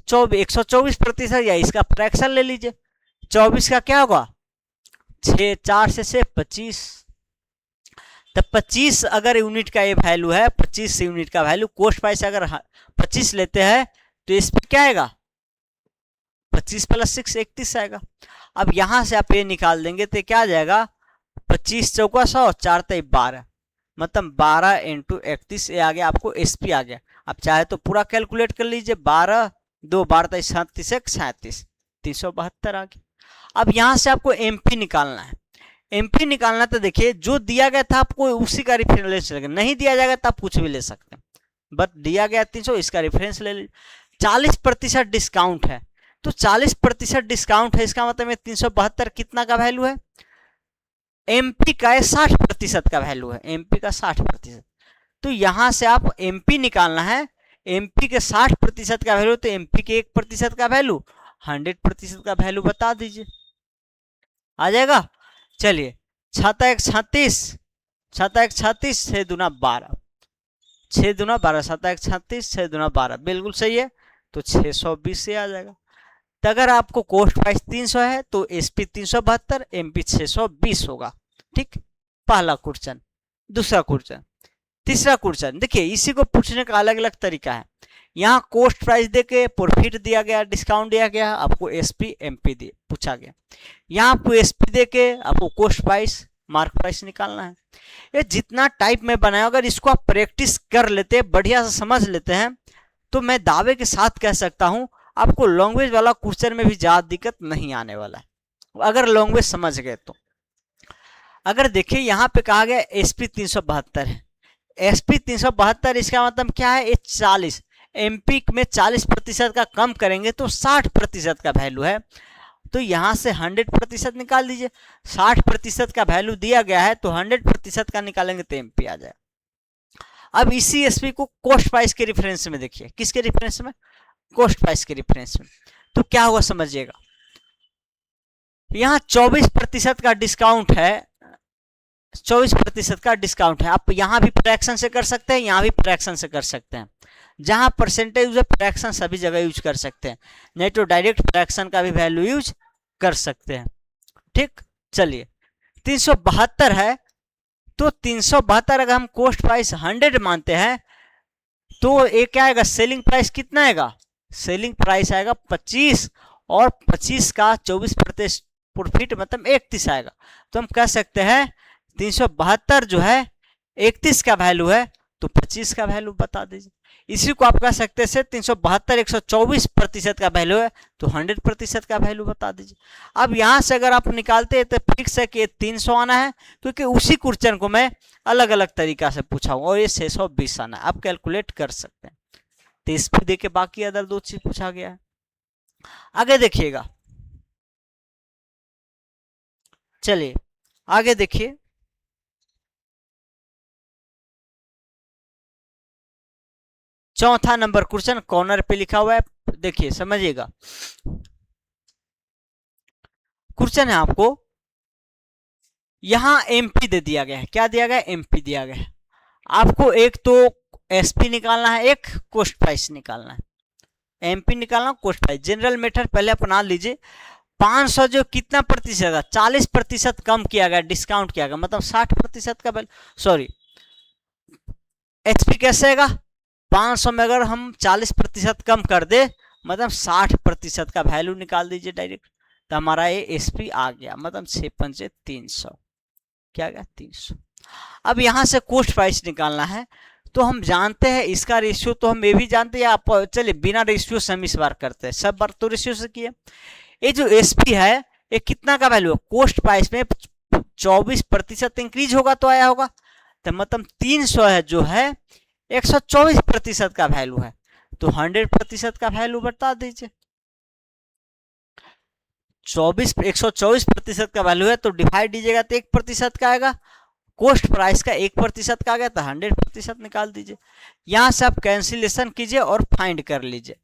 124% या इसका फ्रैक्शन ले लीजिए। 24 का क्या होगा? 6, 4 से 25, तो 25 अगर यूनिट का ये वैल्यू है, 25 यूनिट का वैल्यू, कॉस्ट प्राइस अगर 25 लेते हैं तो इस पर क्या आएगा? 25 + 6 31 आएगा। अब यहां से आप ये निकाल देंगे तो क्या आ जाएगा? 25 चौका 100, 4 3 12, मतलब 12 × 31, ये आ गया आपको एसपी आ गया। आप चाहे तो पूरा कैलकुलेट कर लीजिए, 12 2 12 37 1 37, 372 आ गया। अब यहां से आपको एमपी निकालना है। एमपी निकालना तो देखिए, जो दिया गया था आपको उसी का रेफरेंस ले, नहीं दिया जाएगा तो आप कुछ भी ले सकते हैं, बट दिया गया 300, इसका रेफरेंस ले लीजिए। 40% डिस्काउंट है, तो 40% डिस्काउंट है, इसका मतलब 372 कितना का वैल्यू है? एमपी का 60% का वैल्यू है, एमपी का 60%। तो यहां से आप एमपी निकालना है, एमपी के 60% का वैल्यू, तो एमपी के 1% का वैल्यू, 100% का वैल्यू बता दीजिए, आ जाएगा। चलिए, 6 1 36, 6 1 36, 6 दूना 12, 6 दूना 12, 7 1 36, 6 दूना 12, बिल्कुल सही है, तो 620 से आ जाएगा। तो अगर आपको कॉस्ट प्राइस 300 है तो एसपी 372, एमपी 620 होगा। ठीक, पहला क्वेश्चन। दूसरा क्वेश्चन, तीसरा क्वेश्चन देखिए, इसी को पूछने का अलग अलग तरीका है। यहाँ कॉस्ट प्राइस देके प्रॉफिट दिया गया, डिस्काउंट दिया गया, आपको एसपी एमपी दे पूछा गया। यहाँ आपको एसपी देके आपको कॉस्ट प्राइस मार्क प्राइस निकालना है। ये जितना टाइप में बनाया, अगर इसको आप प्रैक्टिस कर लेते हैं, बढ़िया से समझ लेते हैं, तो मैं दावे के साथ कह सकता हूं आपको लैंग्वेज वाला क्वेश्चन में भी ज्यादा दिक्कत नहीं आने वाला है, अगर लैंग्वेज समझ गए तो। अगर देखिए यहाँ पे कहा गया एसपी 372 है, एसपी 372, इसका मतलब क्या है? ये 40, एमपी में 40% का कम करेंगे तो 60% का वैल्यू है, तो यहां से 100% निकाल दीजिए। 60% का वैल्यू दिया गया है, तो 100% का निकालेंगे तो एमपी आ जाए। अब इसी एसपी को कॉस्ट प्राइस के रेफरेंस में देखिए, किसके रेफरेंस में? कॉस्ट प्राइस के रेफरेंस में, तो क्या होगा समझिएगा। यहाँ 24% का डिस्काउंट है, 24% का डिस्काउंट है। आप यहां भी फ्रैक्शन से कर सकते हैं, यहां भी फ्रैक्शन से कर सकते हैं, जहां परसेंटेज यूज है फ्रैक्शन सभी जगह यूज कर सकते हैं, नहीं तो डायरेक्ट फ्रैक्शन का भी वैल्यू यूज कर सकते हैं। ठीक, चलिए 372 है, तो 372 अगर हम कॉस्ट प्राइस 100 मानते हैं तो ये क्या आएगा? सेलिंग प्राइस कितना आएगा? सेलिंग प्राइस आएगा 25, और 25 का 24% प्रॉफिट मतलब 31 आएगा। तो हम कह सकते हैं 372 जो है 31 का वैल्यू है, तो 25 का वैल्यू बता दीजिए। इसी को आप कह सकते हैं 372 124% का वैल्यू है, तो 100% का वैल्यू बता दीजिए। अब यहां से अगर आप निकालते हैं तो फिक्स है कि 300 आना है, क्योंकि उसी क्वेश्चन को मैं अलग अलग तरीका से पूछा हूं, और ये 620 आना है, आप कैलकुलेट कर सकते हैं। तो इस पर देखिए बाकी अदर दो चीज पूछा गया है। आगे देखिएगा, चलिए आगे देखिए, चौथा नंबर क्वेश्चन कॉर्नर पे लिखा हुआ है, देखिए समझिएगा। क्वेश्चन है आपको, यहां एमपी दे दिया गया है, क्या दिया गया है? एमपी दिया गया है। आपको एक तो एसपी निकालना है, एक कॉस्ट प्राइस निकालना है। एमपी निकालना, कॉस्ट प्राइस, जनरल मेथड पहले अपना लीजिए। 500 जो कितना प्रतिशत है? 40% कम किया गया, डिस्काउंट किया गया, मतलब 60% का सॉरी, एचपी कैसे आएगा? 500 में अगर हम 40% कम कर दे, मतलब 60% का वैल्यू निकाल दीजिए डायरेक्ट, तो हमारा ये एसपी आ गया, मतलब 6 पंचे 300, क्या गया? 300। अब यहां से कॉस्ट प्राइस निकालना है, तो हम जानते हैं इसका रेशियो, तो हम ये भी जानते हैं, आप चलिए बिना रेशियो से हम इस बार करते हैं, सब बार तो रेशियो से किए। ये जो एसपी है ये कितना का वैल्यू है? कॉस्ट प्राइस में 24% इंक्रीज होगा तो आया होगा, तो मतलब 300 है जो है 124% का वैल्यू है, तो 100% का वैल्यू बता दीजिए। 124% का वैल्यू है, तो डिवाइड दीजिएगा तो 1% का आएगा, कोस्ट प्राइस का 1% का आ गया था, 100% निकाल दीजिए। यहां से आप कैंसिलेशन कीजिए और फाइंड कर लीजिए।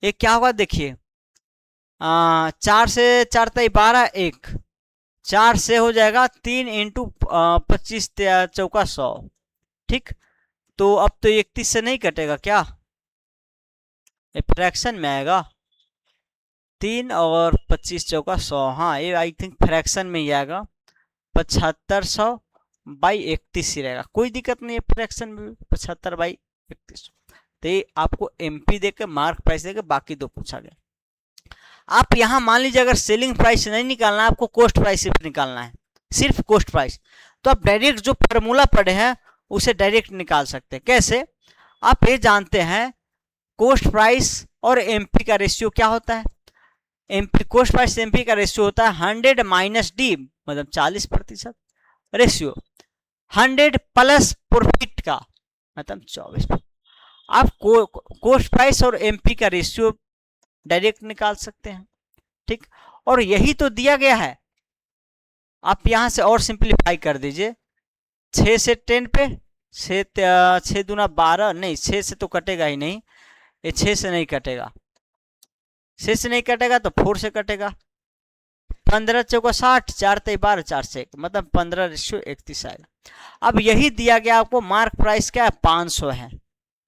ये क्या होगा देखिए, 4 से 4 तय 12, 1 4 से हो जाएगा 3 इंटू 25 चौका 100। ठीक, तो अब तो 31 से नहीं कटेगा क्या, फ्रैक्शन में आएगा। 3 और 25 चौका 100, हाँ ये आई थिंक फ्रैक्शन में ही आएगा। 7500/31 ही रहेगा, कोई दिक्कत नहीं है फ्रैक्शन में 75/31। तो ये आपको एमपी देकर मार्क प्राइस देकर बाकी दो पूछा गया। आप यहाँ मान लीजिए अगर सेलिंग प्राइस नहीं निकालना है, आपको कोस्ट प्राइस सिर्फ निकालना है, सिर्फ कोस्ट प्राइस, तो आप डायरेक्ट जो फॉर्मूला पढ़े हैं उसे डायरेक्ट निकाल सकते हैं। कैसे, आप ये जानते हैं कोस्ट प्राइस और एमपी का रेशियो क्या होता है। एमपी कोस्ट प्राइस एमपी का रेशियो होता है 100 माइनस डी, मतलब 40% रेशियो, 100 प्लस प्रॉफिट का मतलब 24। आप कोस्ट प्राइस और एमपी का रेशियो डायरेक्ट निकाल सकते हैं। ठीक, और यही तो दिया गया है। आप यहां से और सिंप्लीफाई कर दीजिए, 6 से 10 पे, 6 दूना 12, नहीं 6 से तो कटेगा ही नहीं, ये 6 से नहीं कटेगा, 6 से नहीं कटेगा तो 4 से कटेगा। 15 चौका 60, 4 तय 12, 4 से 1, मतलब 15/31 आएगा। अब यही दिया गया आपको, मार्क प्राइस क्या है 500 है,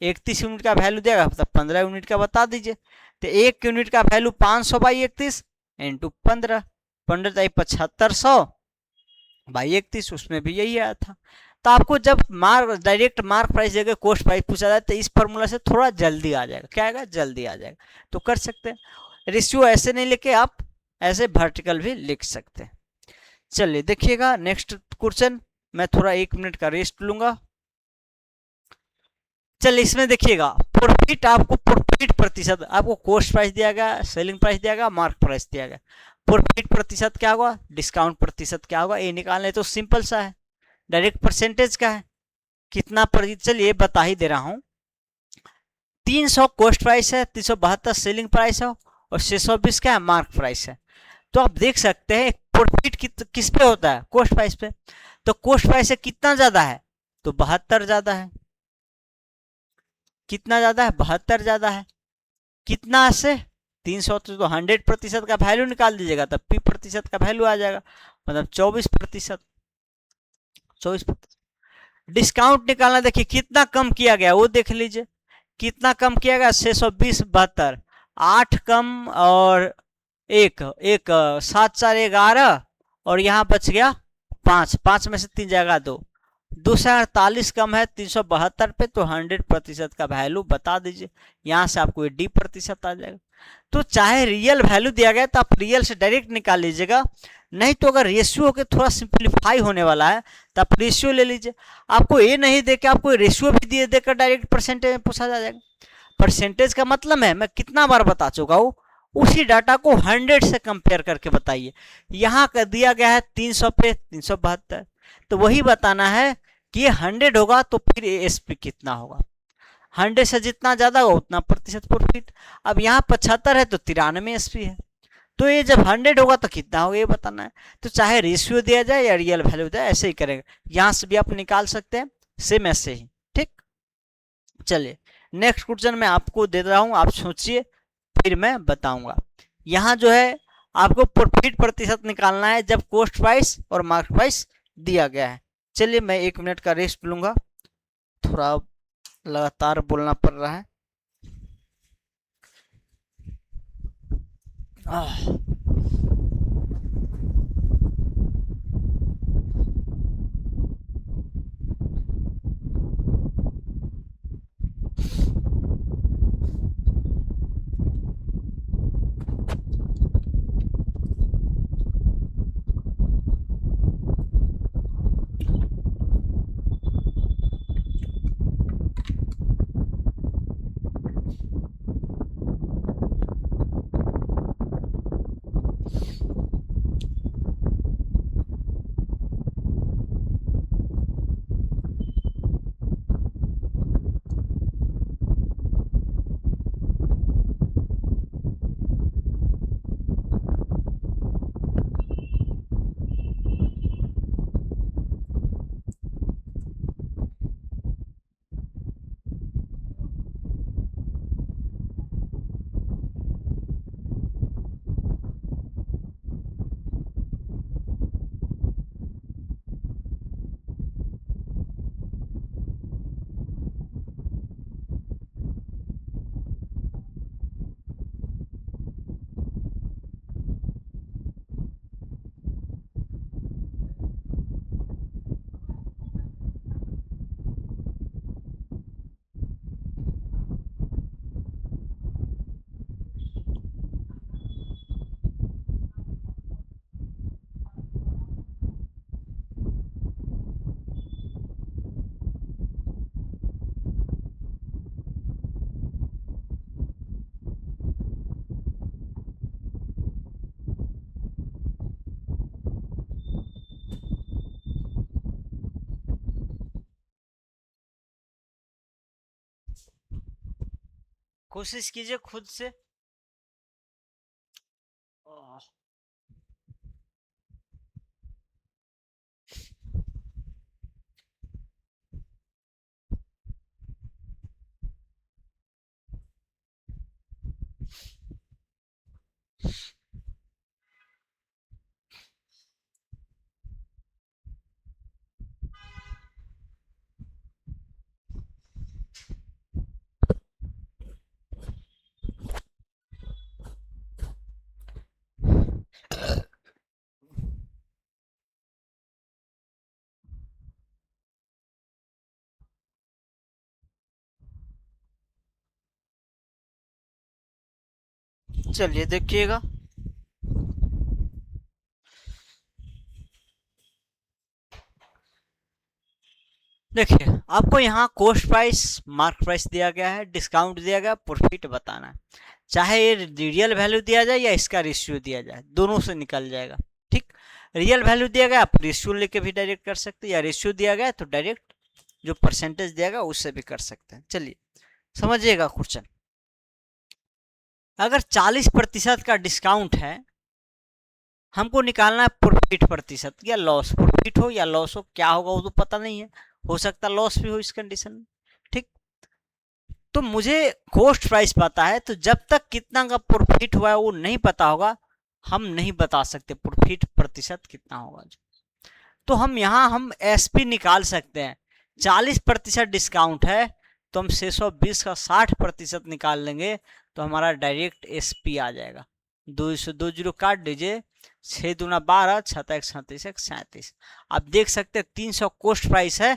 31 यूनिट का वैल्यू देगा, मतलब 15 यूनिट का बता दीजिए। तो 1 यूनिट का वैल्यू 500/31 इंटू 15, 15 तय 7500/31, उसमें भी यही आया था। तो आपको जब डायरेक्ट मार्क प्राइस जगह कोस्ट प्राइस पूछा जाए तो इस फॉर्मूला से थोड़ा जल्दी आ जाएगा, क्या आएगा, जल्दी आ जाएगा, तो कर सकते हैं। रेशियो ऐसे नहीं लेके आप ऐसे वर्टिकल भी लिख सकते हैं। चलिए देखिएगा नेक्स्ट क्वेश्चन, मैं थोड़ा 1 मिनट का रेस्ट लूंगा। चलिए इसमें देखिएगा, प्रॉफिट आपको प्रॉफिट प्रतिशत, आपको कोस्ट प्राइस दिया गया, सेलिंग प्राइस दिया गया, मार्क प्राइस दिया गया, प्रॉफिट प्रतिशत क्या होगा, डिस्काउंट प्रतिशत क्या होगा, ये निकालने तो सिंपल सा है, डायरेक्ट परसेंटेज का है, कितना प्रतिशत, चलिए बता ही दे रहा हूं। 300 कोस्ट प्राइस है, 372 सेलिंग प्राइस है और 620 क्या है, मार्क प्राइस है। तो आप देख सकते हैं प्रॉफिट किस पे होता है, कोस्ट प्राइस पे। तो कोस्ट प्राइस से कितना ज्यादा है, तो 72 ज्यादा है। कितना ज्यादा है, 72 ज्यादा है। कितना से 300, तो 100% का वैल्यू निकाल दीजिएगा, तब पी प्रतिशत का वैल्यू आ जाएगा, मतलब 24%। 24%। डिस्काउंट निकालना, देखिए कितना कम किया गया वो देख लीजिए, कितना कम किया गया, 620 72, 8 कम और एक 7 4 11, और यहाँ बच गया 5, 5 में से 3 जाएगा 2, 248 कम है 372 पे, तो 100% का वैल्यू बता दीजिए। यहाँ से आपको डी प्रतिशत आ जाएगा। तो चाहे रियल वैल्यू दिया गया तो आप रियल से डायरेक्ट निकाल लीजिएगा, नहीं तो अगर रेशियो के थोड़ा सिंप्लीफाई होने वाला है तो आप रेशियो ले लीजिए। आपको ये नहीं दे के आपको रेशियो भी दिए देकर डायरेक्ट परसेंटेज में पूछा जाएगा। परसेंटेज का मतलब है, मैं कितना बार बता चुका हूँ, उसी डाटा को 100 से कंपेयर करके बताइए। यहाँ का दिया गया है 300 पे 372, तो वही बताना है कि ये 100 होगा तो फिर एएसपी कितना होगा, 100 से जितना ज्यादा होगा उतना प्रतिशत प्रॉफिट। अब यहाँ 75 है तो 93 एसपी है, तो ये जब 100 होगा तो कितना होगा ये बताना है। तो चाहे रेशियो दिया जाए या रियल वैल्यू दिया जाए, ऐसे ही करेंगे। यहाँ से भी आप निकाल सकते हैं, सेम ऐसे ही। ठीक, चलिए नेक्स्ट क्वेश्चन मैं आपको दे रहा हूँ, आप सोचिए फिर मैं बताऊंगा। यहाँ जो है आपको प्रॉफिट प्रतिशत निकालना है जब कोस्ट प्राइस और मार्केट प्राइस दिया गया है। चलिए मैं 1 मिनट का रेस्ट लूंगा, थोड़ा लगातार बोलना पड़ रहा है। कोशिश कीजिए खुद से। चलिए देखिएगा। देखिए आपको यहाँ कॉस्ट प्राइस, मार्क प्राइस दिया गया है, डिस्काउंट दिया गया, प्रॉफिट बताना है। चाहे ये रियल वैल्यू दिया जाए या इसका रेशियो दिया जाए, दोनों से निकल जाएगा। ठीक, रियल वैल्यू दिया गया आप रेशियो लेके भी डायरेक्ट कर सकते हैं, या रेशियो दिया गया तो डायरेक्ट जो परसेंटेज दिया गया उससे भी कर सकते हैं। चलिए समझिएगा क्वेश्चन। अगर 40% का डिस्काउंट है, हमको निकालना है प्रॉफिट प्रतिशत या लॉस। प्रॉफिट हो या लॉस हो, क्या होगा वो तो पता नहीं है, हो सकता लॉस भी हो इस कंडीशन में। ठीक, तो मुझे कॉस्ट प्राइस पता है, तो जब तक कितना का प्रॉफिट हुआ है वो नहीं पता होगा, हम नहीं बता सकते प्रॉफिट प्रतिशत कितना होगा। तो हम यहाँ हम एसपी निकाल सकते हैं। 40% डिस्काउंट है तो हम 620 का 60% निकाल लेंगे तो हमारा डायरेक्ट एसपी आ जाएगा। 2 काट दीजिए, 6 दूना 12, 6 एक 37, 37। आप देख सकते हैं 300 कॉस्ट प्राइस है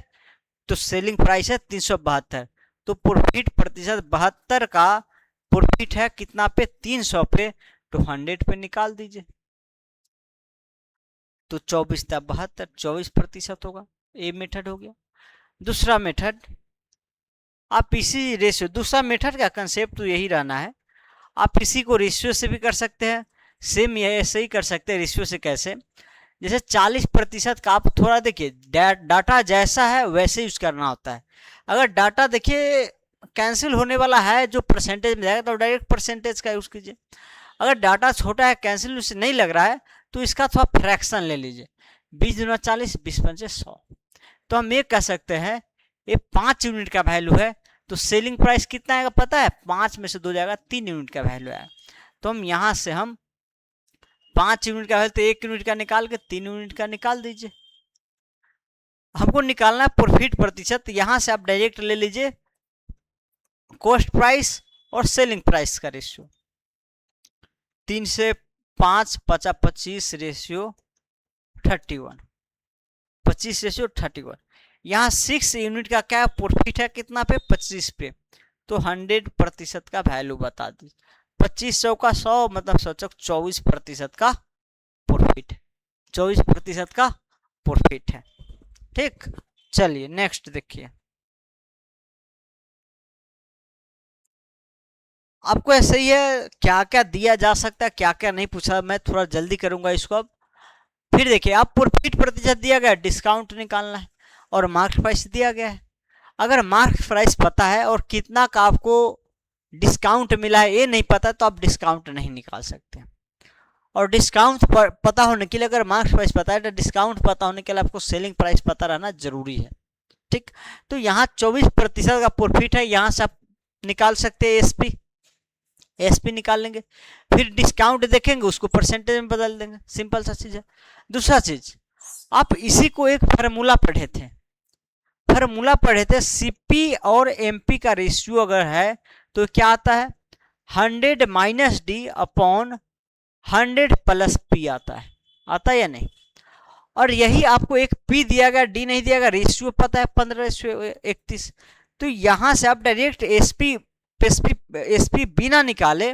तो सेलिंग प्राइस है 372, तो प्रॉफिट प्रतिशत 72 का प्रॉफिट है कितना पे, 300 पे, तो 100 पे निकाल दीजिए तो 24 24% होगा। ये मेथड हो गया। दूसरा मेथड, आप इसी रेशियो, दूसरा मेथड का कंसेप्ट तो यही रहना है, आप इसी को रेशियो से भी कर सकते हैं, सेम ये ऐसे ही कर सकते हैं। रेशियो से कैसे, जैसे 40% का आप थोड़ा देखिए, डाटा जैसा है वैसे यूज करना होता है। अगर डाटा देखिए कैंसिल होने वाला है जो परसेंटेज में जाएगा तो डायरेक्ट परसेंटेज का यूज कीजिए। अगर डाटा छोटा है, कैंसिल से नहीं लग रहा है, तो इसका थोड़ा फ्रैक्शन ले लीजिए, 20 दूना 40, 20 पंचे 100। तो हम ये कह सकते हैं ये 5 यूनिट का वैल्यू है, तो सेलिंग प्राइस कितना आएगा पता है, 5 में से 2 जाएगा, 3 यूनिट का वैल्यू आएगा। तो हम यहाँ से हम 5 यूनिट का वैल्यू तो 1 यूनिट का निकाल के 3 यूनिट का निकाल दीजिए। हमको निकालना है प्रॉफिट प्रतिशत, यहाँ से आप डायरेक्ट ले लीजिए कॉस्ट प्राइस और सेलिंग प्राइस का रेशियो। 3 से 5 50 25 रेशियो 31, 25 रेशियो 31। यहाँ 6 यूनिट का क्या प्रॉफिट है कितना पे, 25 पे, तो 100% का वैल्यू बता दी। 25 100 का 100 मतलब 100 24% का प्रॉफिट, 24% का प्रॉफिट है। ठीक, चलिए नेक्स्ट देखिए। आपको ऐसे ही है, क्या क्या दिया जा सकता है क्या क्या नहीं पूछा, मैं थोड़ा जल्दी करूंगा इसको अब। फिर देखिए, आप प्रॉफिट प्रतिशत दिया गया, डिस्काउंट निकालना है, और मार्केट प्राइस दिया गया है। अगर मार्केट प्राइस पता है और कितना का आपको डिस्काउंट मिला है ये नहीं पता, तो आप डिस्काउंट नहीं निकाल सकते। और डिस्काउंट पता होने के लिए, अगर मार्केट प्राइस पता है तो डिस्काउंट पता होने के लिए आपको सेलिंग प्राइस पता रहना जरूरी है। ठीक, तो यहाँ 24% का प्रॉफिट है, यहाँ से आप निकाल सकते हैं एसपी, एसपी निकाल लेंगे। फिर डिस्काउंट देखेंगे उसको परसेंटेज में बदल देंगे, सिंपल सा चीज है। दूसरा चीज, आप इसी को एक फार्मूला पढ़े थे, सीपी और एमपी का रेशियो अगर है तो क्या आता है, 100 minus D upon 100 plus P आता है, आता है या नहीं। और यही आपको एक पी दिया गया, डी नहीं दिया गया, रेशियो पता है 15:31। तो यहां से आप डायरेक्ट एसपी एसपी बिना निकाले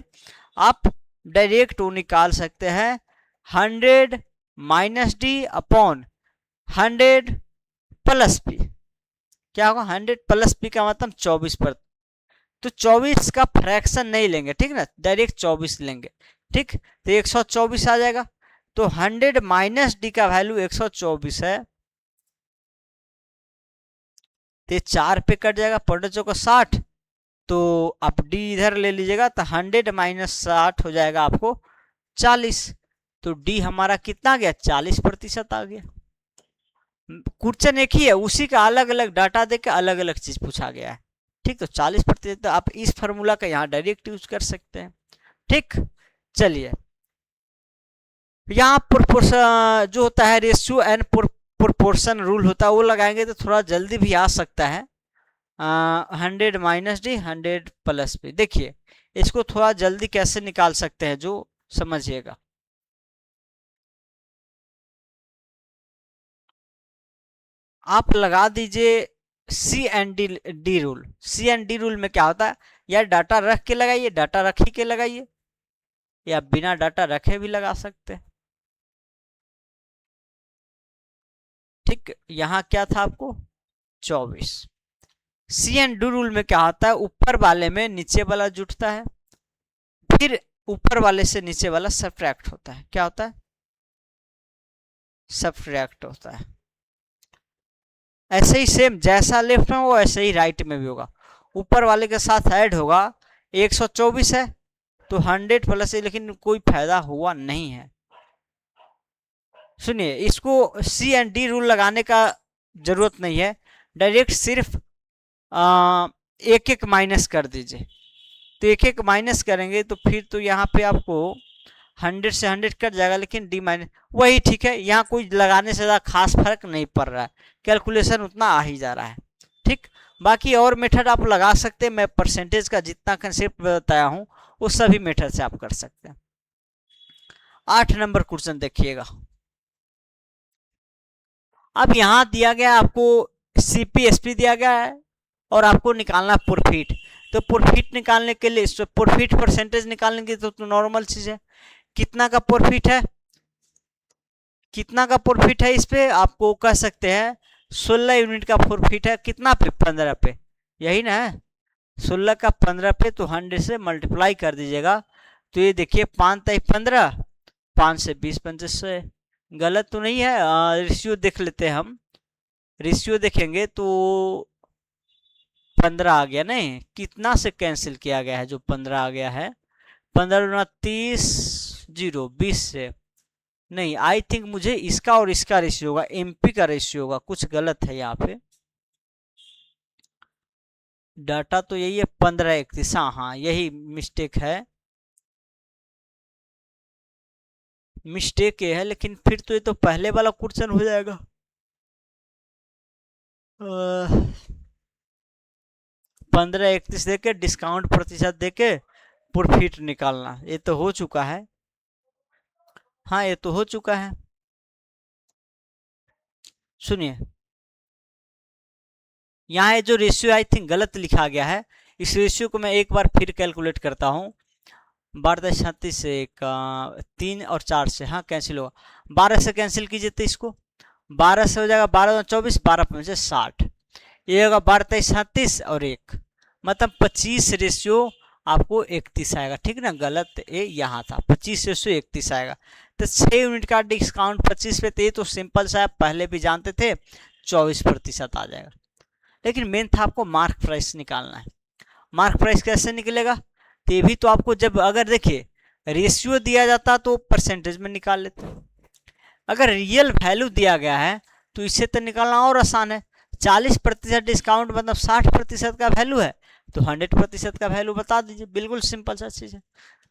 आप डायरेक्ट वो निकाल सकते हैं, 100 minus D upon 100 plus P. क्या होगा, 100 प्लस पी का मतलब 24 पर, तो 24 का फ्रैक्शन नहीं लेंगे, ठीक ना, डायरेक्ट 24 लेंगे। ठीक, तो 124 आ जाएगा। तो 100 माइनस डी का वैल्यू 124 है, तो 4 पे कट जाएगा, 4 चौका 60, तो आप डी इधर ले लीजिएगा तो 100 माइनस 60 हो जाएगा आपको 40। तो डी हमारा कितना आ गया, 40% आ गया। क्वेश्चन एक ही है, उसी का अलग अलग डाटा देकर अलग अलग चीज पूछा गया है। ठीक, तो 40% आप इस फॉर्मूला का यहाँ डायरेक्ट यूज कर सकते हैं। ठीक, चलिए यहाँ प्रोपोर्शन जो होता है, रेशियो एंड प्रोपोर्शन रूल होता है, वो लगाएंगे तो थोड़ा जल्दी भी आ सकता है। 100 माइनस डी 100 प्लस बी, देखिए इसको थोड़ा जल्दी कैसे निकाल सकते हैं जो समझिएगा। आप लगा दीजिए C and D rule. C and D rule में क्या होता है, या डाटा रख के लगाइए, डाटा रख ही के लगाइए, या बिना डाटा रखे भी लगा सकते हैं। ठीक, यहाँ क्या था आपको 24। सी एंड डी रूल में क्या होता है, ऊपर वाले में नीचे वाला जुटता है, फिर ऊपर वाले से नीचे वाला सब्ट्रैक्ट होता है। क्या होता है, सब्ट्रैक्ट होता है। ऐसे ही सेम जैसा लेफ्ट में हो ऐसे ही राइट में भी होगा। ऊपर वाले के साथ ऐड होगा, 124 है तो 100 प्लस है, लेकिन कोई फायदा हुआ नहीं है। सुनिए, इसको सी एंड डी रूल लगाने का जरूरत नहीं है, डायरेक्ट सिर्फ एक एक माइनस कर दीजिए। तो एक एक माइनस करेंगे तो फिर तो यहाँ पे आपको 100 से 100 कट जाएगा, लेकिन डी माइनस वही ठीक है। यहाँ कोई लगाने से ज़्यादा खास फर्क नहीं पड़ रहा है, कैलकुलेशन उतना आ ही जा रहा है। ठीक, बाकी और मेथड आप लगा सकते हैं। मैं परसेंटेज का जितना कंसेप्ट बताया हूँ वो सभी मेथड से आप कर सकते हैं। 8 नंबर क्वेश्चन देखिएगा। अब यहाँ दिया गया आपको सीपीएसपी दिया गया है और आपको निकालना प्रॉफिट। तो प्रॉफिट निकालने के लिए, प्रॉफिट परसेंटेज निकालने के लिए तो नॉर्मल चीज है। कितना का प्रॉफिट है, कितना का प्रॉफिट है, इस पे आपको कह सकते हैं 16 यूनिट का प्रॉफिट है। कितना पे, 15 पे, यही ना है। 16 का 15 पे, तो 100 से मल्टीप्लाई कर दीजिएगा। तो ये देखिए 5 तय 15, 5 से 20 25 से, गलत तो नहीं है। रेशियो देख लेते हैं हम, रेशियो देखेंगे तो 15 आ गया। नहीं, कितना से कैंसिल किया गया है, जो 15 आ गया है, 15 30 0 20 से। नहीं, आई थिंक मुझे इसका और इसका रेशियो होगा, एमपी का रेशियो होगा, कुछ गलत है यहाँ पे। डाटा तो यही है 15 31, हाँ यही मिस्टेक है, मिस्टेक ये है। लेकिन फिर तो ये तो पहले वाला क्वेश्चन हो जाएगा। 15 31 देके डिस्काउंट प्रतिशत देके प्रॉफिट निकालना, ये तो हो चुका है। हाँ, ये तो हो चुका है। सुनिए, यहाँ ये जो रेशियो आई थिंक गलत लिखा गया है, इस रेशियो को मैं एक बार फिर कैलकुलेट करता हूँ। 12 से 3 और 4 से, हाँ कैंसिल होगा। 12 से कैंसिल कीजिए तो इसको 12 से हो जाएगा, 12 24, 12 5 60, ये होगा 12 37 और 1, मतलब 25 रेशियो आपको 31 आएगा। ठीक ना, गलत ये यहाँ था, 25 रेशियो 31 आएगा। तो 6 यूनिट का डिस्काउंट 25 पे, ये तो सिंपल सा है, पहले भी जानते थे, 24% आ जाएगा। लेकिन मेन था आपको मार्क प्राइस निकालना है। मार्क प्राइस कैसे निकलेगा, तो ये भी तो आपको, जब अगर देखिए रेशियो दिया जाता तो परसेंटेज में निकाल लेते, अगर रियल वैल्यू दिया गया है तो इससे तो निकालना और आसान है। 40% डिस्काउंट मतलब 60% का वैल्यू है, तो 100% का वैल्यू बता दीजिए, बिल्कुल सिंपल सा चीज़ है।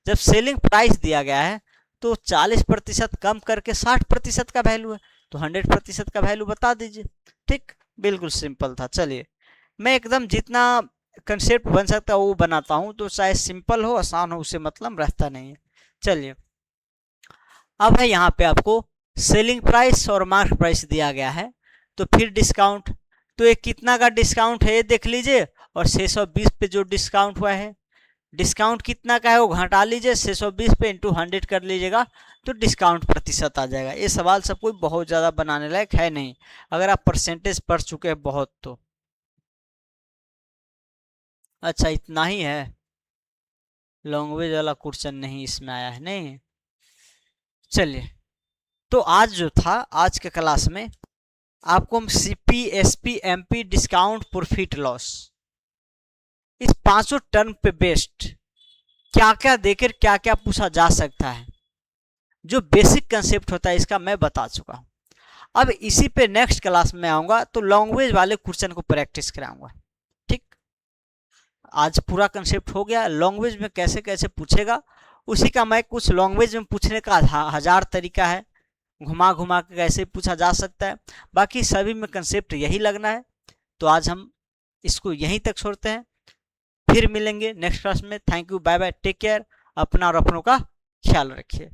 जब सेलिंग प्राइस दिया गया है तो 40% कम करके 60% का वैल्यू है, तो 100% का वैल्यू बता दीजिए। ठीक, बिल्कुल सिंपल था। चलिए, मैं एकदम जितना कंसेप्ट बन सकता है वो बनाता हूँ, तो चाहे सिंपल हो आसान हो उससे मतलब रहता नहीं है। चलिए, अब है यहाँ पे आपको सेलिंग प्राइस और मार्क प्राइस दिया गया है, तो फिर डिस्काउंट, तो ये कितना का डिस्काउंट है ये देख लीजिए, और 620 पे जो डिस्काउंट हुआ है, डिस्काउंट कितना का है वो घटा लीजिए, 620 पे इंटू 100 कर लीजिएगा, तो डिस्काउंट प्रतिशत आ जाएगा। ये सवाल सब कोई बहुत ज़्यादा बनाने लायक है नहीं, अगर आप परसेंटेज पढ़ चुके हैं बहुत तो। अच्छा, इतना ही है, लैंग्वेज वाला क्वेश्चन नहीं इसमें आया है, नहीं। चलिए, तो आज जो था, आज के क्लास में आपको हम CP SP MP discount profit loss इस पांचों टर्म पे बेस्ड क्या क्या देकर क्या क्या पूछा जा सकता है, जो बेसिक कंसेप्ट होता है इसका मैं बता चुका हूं। अब इसी पे नेक्स्ट क्लास में आऊंगा तो लैंग्वेज वाले क्वेश्चन को प्रैक्टिस कराऊंगा। ठीक, आज पूरा कंसेप्ट हो गया। लैंग्वेज में कैसे कैसे पूछेगा उसी का मैं कुछ लैंग्वेज में पूछने का 1000 तरीका है, घुमा घुमा के कैसे पूछा जा सकता है। बाकी सभी में कंसेप्ट यही लगना है। तो आज हम इसको यहीं तक छोड़ते हैं, फिर मिलेंगे नेक्स्ट क्लास में। Thank you, bye bye, take care, अपना और अपनों का ख्याल रखिए।